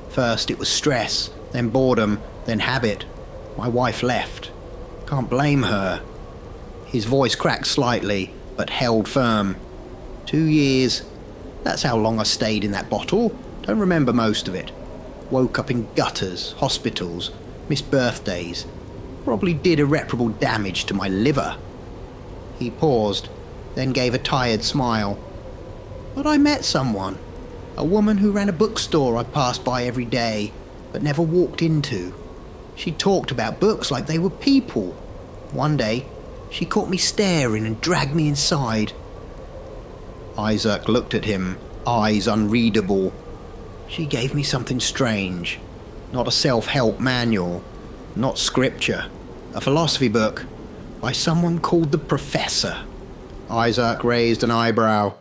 First it was stress, then boredom, then habit. My wife left. Can't blame her. His voice cracked slightly, but held firm. 2 years. That's how long I stayed in that bottle. Don't remember most of it. Woke up in gutters, hospitals, missed birthdays. Probably did irreparable damage to my liver. He paused, then gave a tired smile. But I met someone. A woman who ran a bookstore I passed by every day, but never walked into. She talked about books like they were people. One day, she caught me staring and dragged me inside. Isaac looked at him, eyes unreadable. She gave me something strange. Not a self-help manual, not scripture. A philosophy book by someone called the Professor. Isaac raised an eyebrow.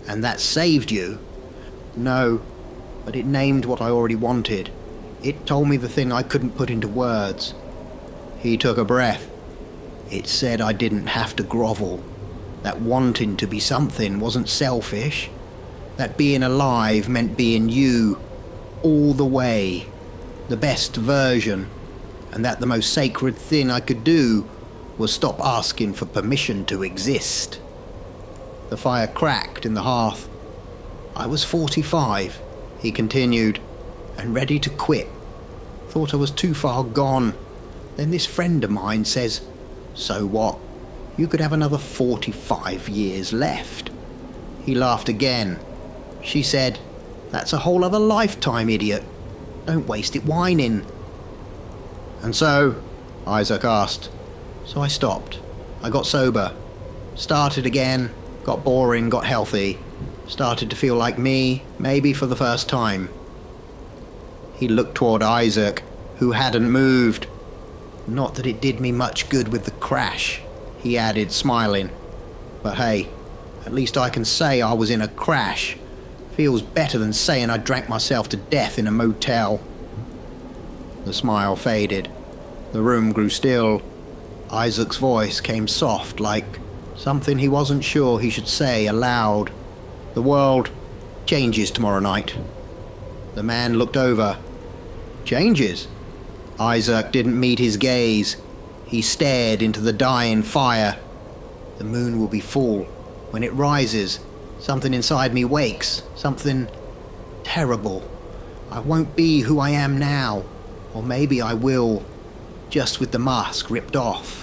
And that saved you? No, but it named what I already wanted. It told me the thing I couldn't put into words. He took a breath. It said I didn't have to grovel. That wanting to be something wasn't selfish. That being alive meant being you, all the way, the best version, and that the most sacred thing I could do was stop asking for permission to exist. The fire cracked in the hearth. I was 45, he continued, and ready to quit. Thought I was too far gone. Then this friend of mine says, so what? You could have another 45 years left. He laughed again. She said, that's a whole other lifetime, idiot. Don't waste it whining. And so, Isaac asked. So I stopped. I got sober. Started again. Got boring, got healthy. Started to feel like me, maybe for the first time. He looked toward Isaac, who hadn't moved. Not that it did me much good with the crash, he added, smiling. But hey, at least I can say I was in a crash. Feels better than saying I drank myself to death in a motel. The smile faded. The room grew still. Isaac's voice came soft, like something he wasn't sure he should say aloud. The world changes tomorrow night. The man looked over. Changes? Isaac didn't meet his gaze. He stared into the dying fire. The moon will be full. When it rises, something inside me wakes. Something terrible. I won't be who I am now. Or maybe I will, just with the mask ripped off.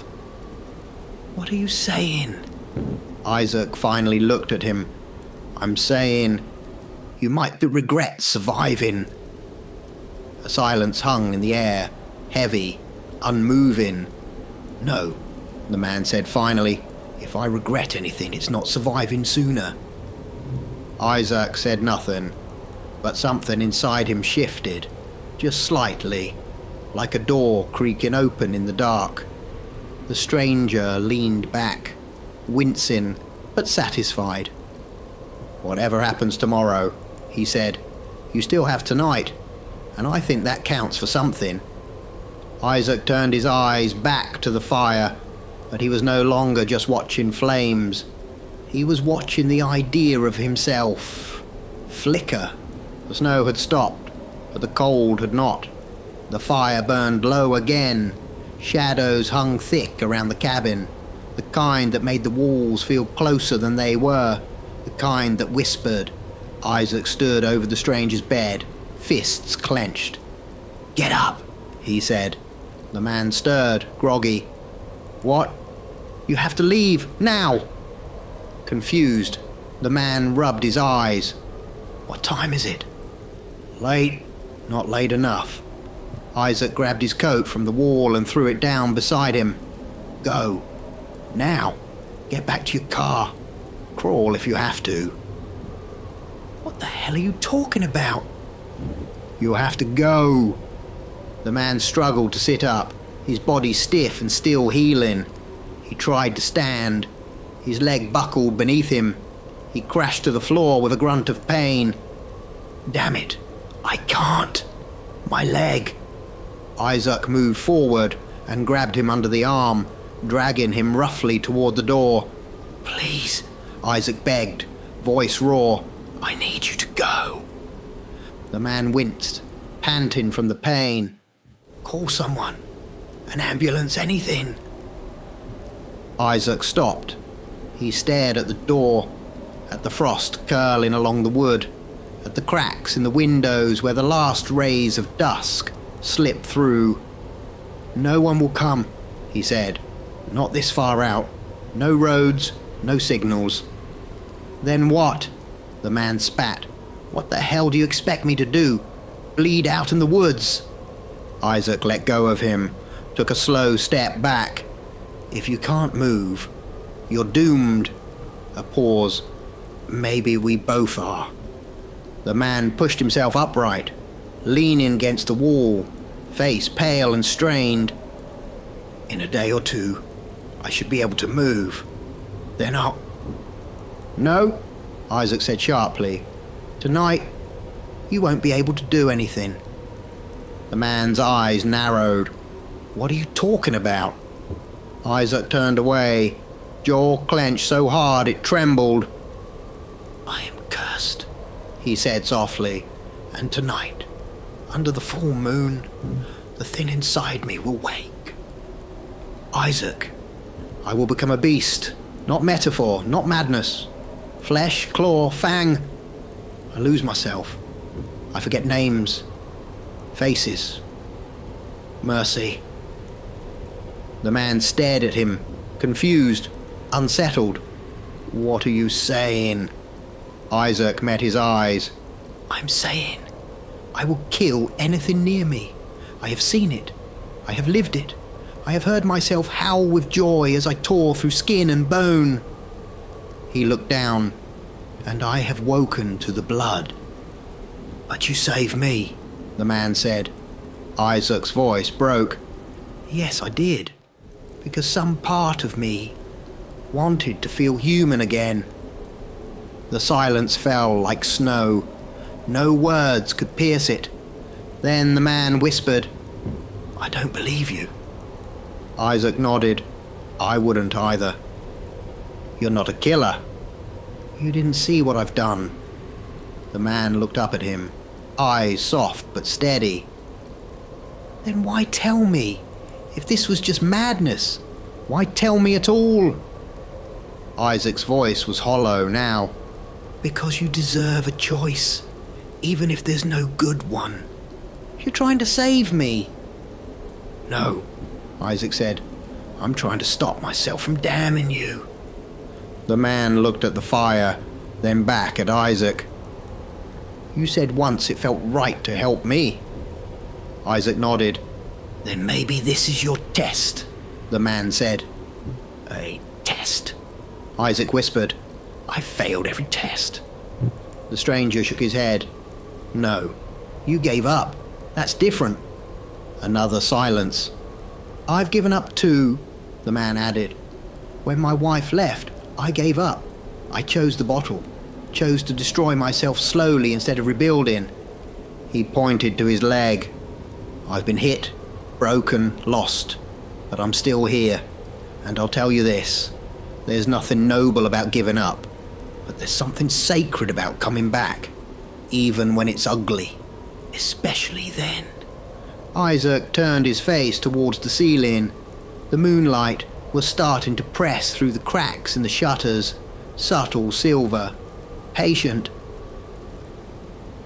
What are you saying? Isaac finally looked at him. I'm saying you might regret surviving. A silence hung in the air, heavy, unmoving. No, the man said finally. If I regret anything, it's not surviving sooner. Isaac said nothing, but something inside him shifted, just slightly, like a door creaking open in the dark. The stranger leaned back, wincing but satisfied. Whatever happens tomorrow, he said, you still have tonight, and I think that counts for something. Isaac turned his eyes back to the fire, but he was no longer just watching flames. He was watching the idea of himself flicker. The snow had stopped, but the cold had not. The fire burned low again. Shadows hung thick around the cabin, the kind that made the walls feel closer than they were, the kind that whispered. Isaac stood over the stranger's bed, fists clenched. Get up, he said. The man stirred, groggy. What? You have to leave, now! Confused, the man rubbed his eyes. What time is it? Late. Not late enough. Isaac grabbed his coat from the wall and threw it down beside him. Go. Now. Get back to your car. Crawl if you have to. What the hell are you talking about? You have to go. The man struggled to sit up, his body stiff and still healing. He tried to stand. His leg buckled beneath him. He crashed to the floor with a grunt of pain. Damn it. I can't. My leg. Isaac moved forward and grabbed him under the arm, dragging him roughly toward the door. Please, Isaac begged, voice raw. I need you to go. The man winced, panting from the pain. Call someone. An ambulance, anything. Isaac stopped. He stared at the door, at the frost curling along the wood, at the cracks in the windows where the last rays of dusk slipped through. No one will come, he said. Not this far out. No roads, no signals. Then what? The man spat. What the hell do you expect me to do? Bleed out in the woods? Isaac let go of him, took a slow step back. If you can't move, you're doomed. A pause. Maybe we both are. The man pushed himself upright, leaning against the wall, face pale and strained. In a day or two, I should be able to move. Then I'll... No, Isaac said sharply. Tonight, you won't be able to do anything. The man's eyes narrowed. What are you talking about? Isaac turned away, jaw clenched so hard it trembled. I am cursed, he said softly, and tonight, under the full moon, the thing inside me will wake. Isaac, I will become a beast, not metaphor, not madness. Flesh, claw, fang. I lose myself. I forget names, faces. Mercy. The man stared at him, confused, unsettled. What are you saying? Isaac met his eyes. I'm saying I will kill anything near me. I have seen it. I have lived it. I have heard myself howl with joy as I tore through skin and bone. He looked down, and I have woken to the blood. But you saved me, the man said. Isaac's voice broke. Yes, I did. Because some part of me wanted to feel human again. The silence fell like snow. No words could pierce it. Then the man whispered, I don't believe you. Isaac nodded. I wouldn't either. You're not a killer. You didn't see what I've done. The man looked up at him, eyes soft but steady. Then why tell me? If this was just madness, why tell me at all? Isaac's voice was hollow now. Because you deserve a choice, even if there's no good one. You're trying to save me. No, Isaac said. I'm trying to stop myself from damning you. The man looked at the fire, then back at Isaac. You said once it felt right to help me. Isaac nodded. Then maybe this is your test, the man said. A test? Isaac whispered. I failed every test. The stranger shook his head. No, you gave up. That's different. Another silence. I've given up too, the man added. When my wife left, I gave up. I chose the bottle. Chose to destroy myself slowly instead of rebuilding. He pointed to his leg. I've been hit, broken, lost, but I'm still here. And I'll tell you this, there's nothing noble about giving up, but there's something sacred about coming back, even when it's ugly, especially then. Isaac turned his face towards the ceiling. The moonlight was starting to press through the cracks in the shutters, subtle silver, patient.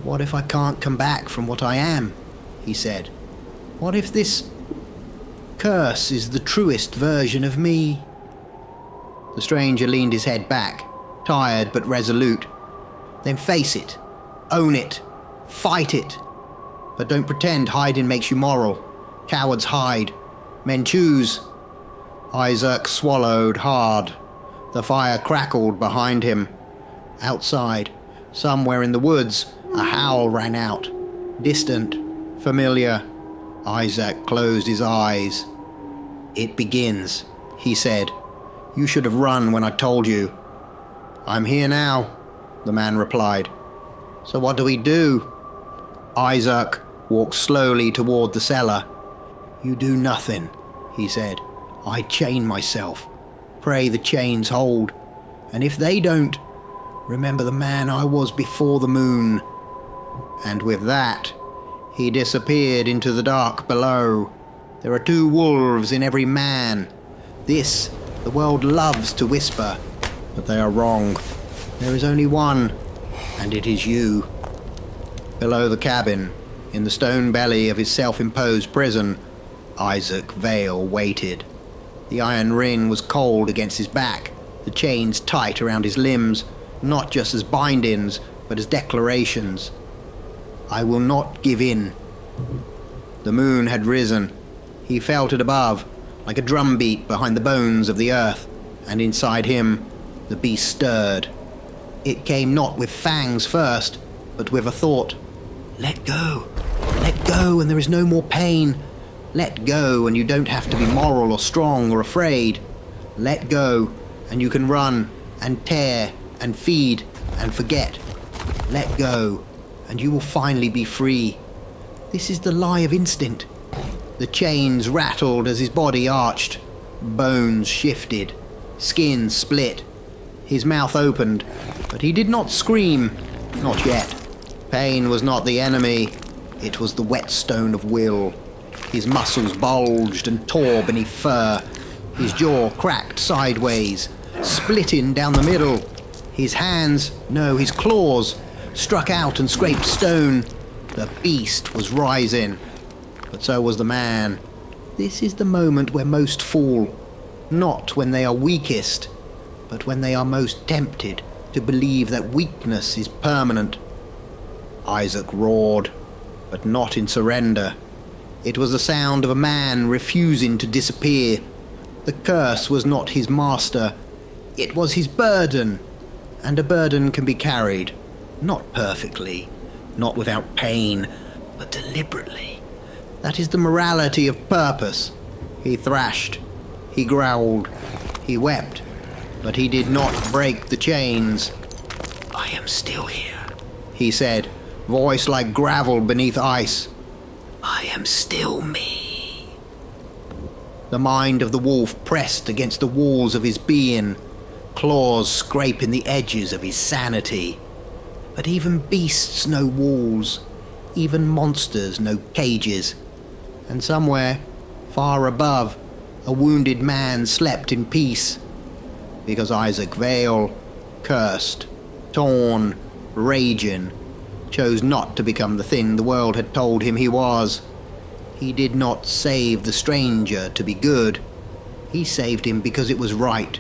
What if I can't come back from what I am? He said. What if this curse is the truest version of me? The stranger leaned his head back, tired but resolute. Then face it, own it, fight it. But don't pretend hiding makes you moral. Cowards hide, men choose. Isaac swallowed hard. The fire crackled behind him. Outside, somewhere in the woods, a howl rang out. Distant, familiar. Isaac closed his eyes. It begins, he said. You should have run when I told you. I'm here now, the man replied. So what do we do? Isaac walked slowly toward the cellar. You do nothing, he said. I chain myself. Pray the chains hold. And if they don't, remember the man I was before the moon. And with that, he disappeared into the dark below. There are 2 wolves in every man. This, the world loves to whisper, but they are wrong. There is only one, and it is you. Below the cabin, in the stone belly of his self-imposed prison, Isaac Vale waited. The iron ring was cold against his back, the chains tight around his limbs, not just as bindings, but as declarations. I will not give in. The moon had risen. He felt it above, like a drumbeat behind the bones of the earth, and inside him, the beast stirred. It came not with fangs first, but with a thought. Let go, and there is no more pain. Let go, and you don't have to be moral or strong or afraid. Let go, and you can run, and tear, and feed, and forget. Let go, and you will finally be free. This is the lie of instinct. The chains rattled as his body arched. Bones shifted. Skin split. His mouth opened, but he did not scream. Not yet. Pain was not the enemy. It was the whetstone of will. His muscles bulged and tore beneath fur. His jaw cracked sideways, splitting down the middle. His hands, no, his claws, struck out and scraped stone. The beast was rising, but so was the man. This is the moment where most fall, not when they are weakest, but when they are most tempted to believe that weakness is permanent. Isaac roared, but not in surrender. It was the sound of a man refusing to disappear. The curse was not his master, it was his burden, and a burden can be carried, not perfectly, not without pain, but deliberately. That is the morality of purpose. He thrashed, he growled, he wept, but he did not break the chains. I am still here, he said, voice like gravel beneath ice. I am still me. The mind of the wolf pressed against the walls of his being, claws scraping the edges of his sanity. But even beasts know walls, even monsters know cages. And somewhere, Far above, a wounded man slept in peace, because Isaac Vale, cursed, torn, raging, chose not to become the thing the world had told him he was. He did not save the stranger to be good. He saved him because it was right.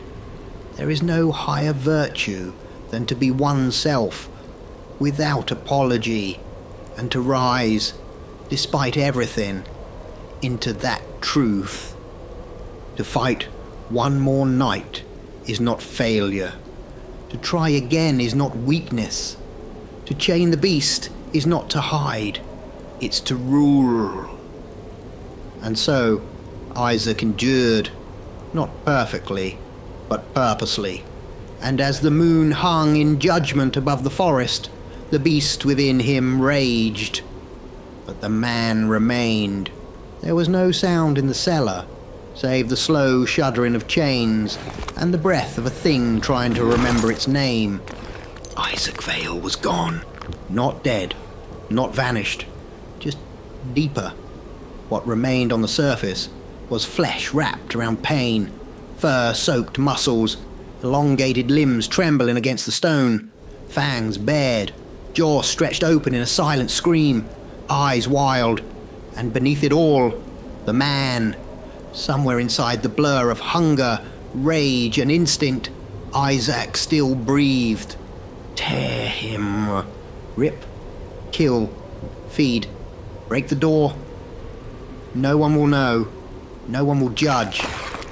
There is no higher virtue than to be oneself, without apology, and to rise, despite everything, into that truth. To fight one more night is not failure. To try again is not weakness. To chain the beast is not to hide, it's to rule. And so Isaac endured, not perfectly, but purposely. And as the moon hung in judgment above the forest, the beast within him raged. But the man remained. There was no sound in the cellar, save the slow shuddering of chains and the breath of a thing trying to remember its name. Isaac Vale was gone. Not dead, not vanished, just deeper. What remained on the surface was flesh wrapped around pain, fur-soaked muscles, elongated limbs trembling against the stone, fangs bared, jaw stretched open in a silent scream, eyes wild, and beneath it all, the man. Somewhere inside the blur of hunger, rage, and instinct, Isaac still breathed. Tear him. Rip. Kill. Feed. Break the door. No one will know. No one will judge.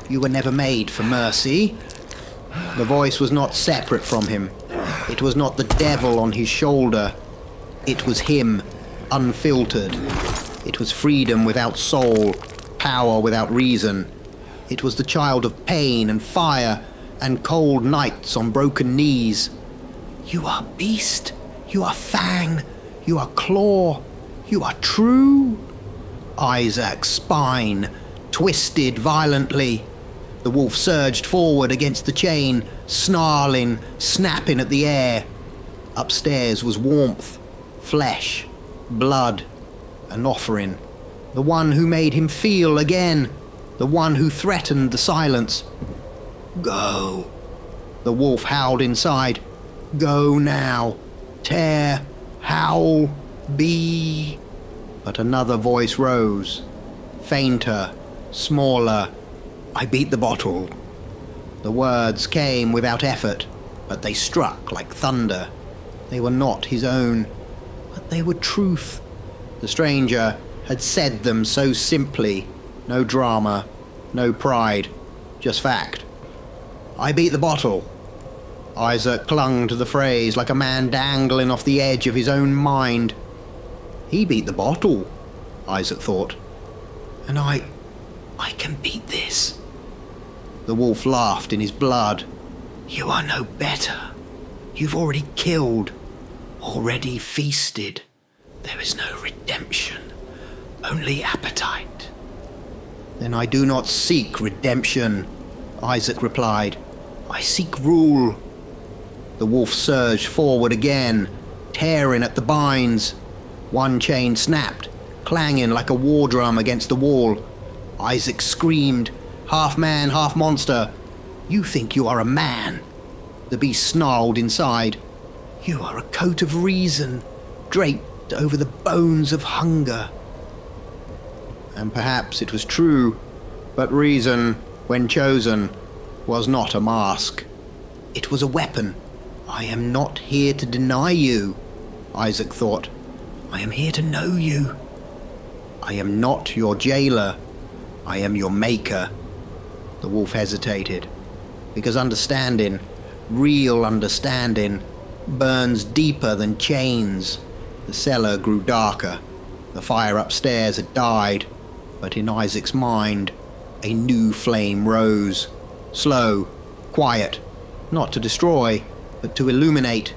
You were never made for mercy. The voice was not separate from him. It was not the devil on his shoulder. It was him, unfiltered. It was freedom without soul, power without reason. It was the child of pain and fire and cold nights on broken knees. You are beast. You are fang. You are claw. You are true. Isaac's spine twisted violently. The wolf surged forward against the chain, snarling, snapping at the air. Upstairs was warmth, flesh, blood, an offering. The one who made him feel again. The one who threatened the silence. Go. The wolf howled inside. Go now. Tear. Howl. Be. But another voice rose. Fainter. Smaller. I beat the bottle. The words came without effort, but they struck like thunder. They were not his own, but they were truth. The stranger had said them so simply. No drama, no pride, just fact. I beat the bottle. Isaac clung to the phrase like a man dangling off the edge of his own mind. He beat the bottle, Isaac thought. And I can beat this. The wolf laughed in his blood. You are no better. You've already killed, already feasted. There is no redemption, only appetite. Then I do not seek redemption, Isaac replied. I seek rule. The wolf surged forward again, tearing at the binds. One chain snapped, clanging like a war drum against the wall. Isaac screamed, half man, half monster. You think you are a man. The beast snarled inside. You are a coat of reason, draped over the bones of hunger. And perhaps it was true, but reason, when chosen, was not a mask. It was a weapon. I am not here to deny you, Isaac thought. I am here to know you. I am not your jailer. I am your maker. The wolf hesitated, because understanding, real understanding, burns deeper than chains. The cellar grew darker. The fire upstairs had died, but in Isaac's mind, a new flame rose. Slow, quiet, not to destroy, but to illuminate.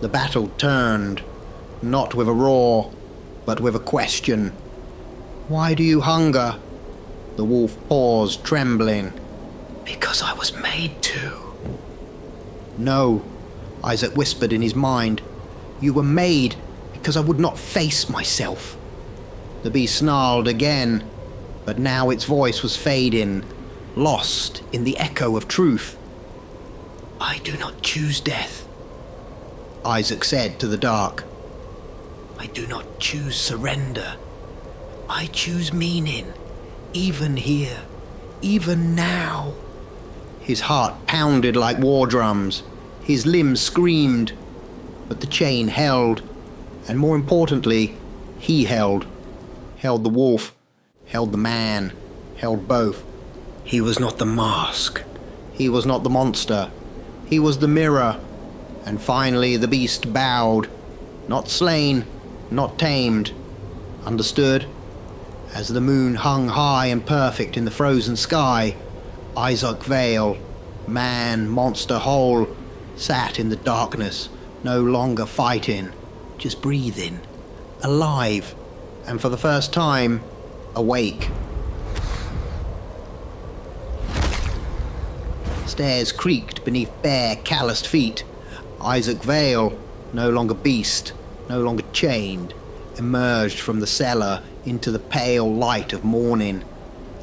The battle turned, not with a roar, but with a question. Why do you hunger? The wolf paused, trembling. Because I was made to. No, Isaac whispered in his mind. You were made because I would not face myself. The beast snarled again. but now its voice was fading, lost in the echo of truth. "I do not choose death," Isaac said to the dark. "I do not choose surrender. I choose meaning, even here, even now." His heart pounded like war drums. His limbs screamed. But the chain held. And more importantly, he held. Held the wolf. Held the man. Held both. He was not the mask. He was not the monster. He was the mirror. And finally the beast bowed. Not slain. Not tamed. Understood? As the moon hung high and perfect in the frozen sky, Isaac Vale, man, monster, whole, sat in the darkness, no longer fighting, just breathing, alive, and for the first time, awake. Stairs creaked beneath bare, calloused feet. Isaac Vale, no longer beast, no longer chained, emerged from the cellar into the pale light of morning.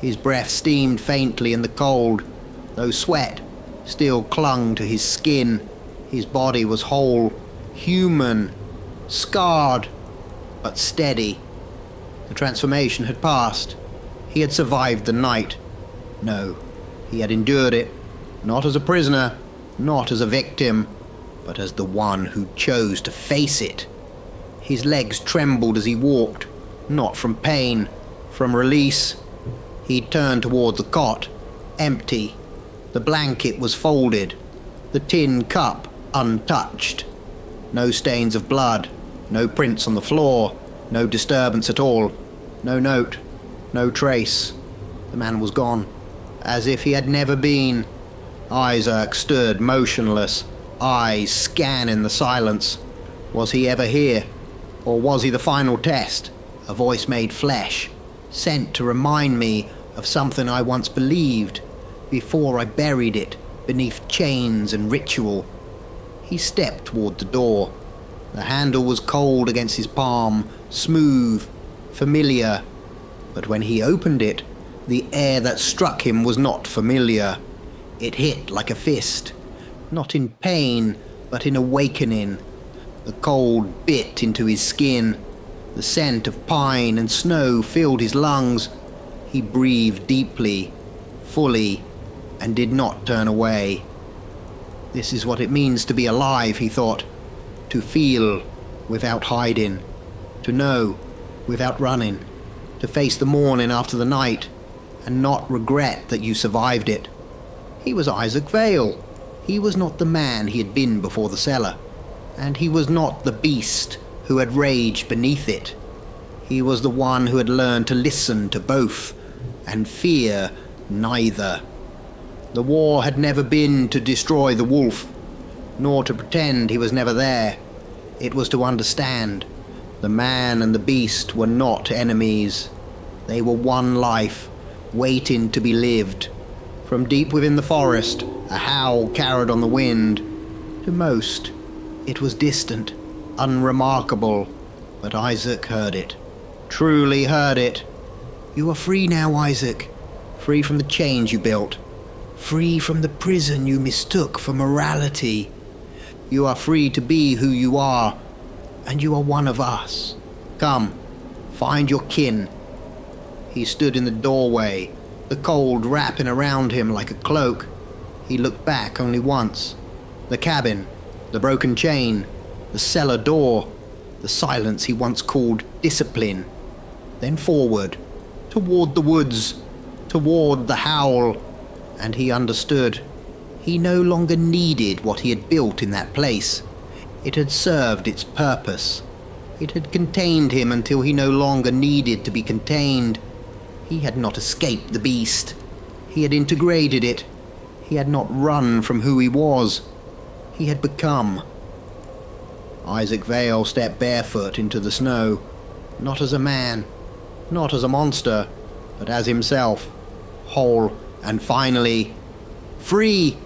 His breath steamed faintly in the cold, though sweat still clung to his skin. His body was whole, human, scarred, but steady. The transformation had passed. He had survived the night. No, he had endured it, not as a prisoner, not as a victim, but as the one who chose to face it. His legs trembled as he walked, not from pain, from release. He turned toward the cot, empty. The blanket was folded, the tin cup untouched. No stains of blood, no prints on the floor, no disturbance at all, no note, no trace. The man was gone, as if he had never been. Isaac stood motionless, eyes scanning the silence. Was he ever here? Or was he the final test? A voice made flesh, sent to remind me of something I once believed, before I buried it beneath chains and ritual. He stepped toward the door. The handle was cold against his palm, smooth, familiar. But when he opened it, the air that struck him was not familiar. It hit like a fist, not in pain, but in awakening. The cold bit into his skin. The scent of pine and snow filled his lungs. He breathed deeply, fully, and did not turn away. This is what it means to be alive, he thought. To feel without hiding. To know without running. To face the morning after the night, and not regret that you survived it. He was Isaac Vale. He was not the man he had been before the cellar. And he was not the beast who had raged beneath it. He was the one who had learned to listen to both, and fear neither. The war had never been to destroy the wolf, nor to pretend he was never there. It was to understand. The man and the beast were not enemies. They were one life, waiting to be lived. From deep within the forest, a howl carried on the wind. To most, it was distant, unremarkable, but Isaac heard it. Truly heard it. You are free now, Isaac. Free from the chains you built. Free from the prison you mistook for morality. You are free to be who you are, and you are one of us. Come, find your kin. He stood in the doorway, the cold wrapping around him like a cloak. He looked back only once. The cabin, the broken chain, the cellar door, the silence he once called discipline. Then forward, toward the woods, toward the howl, and he understood. He no longer needed what he had built in that place. It had served its purpose. It had contained him until he no longer needed to be contained. He had not escaped the beast. He had integrated it. He had not run from who he was. He had become. Isaac Vale stepped barefoot into the snow, not as a man, not as a monster, but as himself, whole and finally free.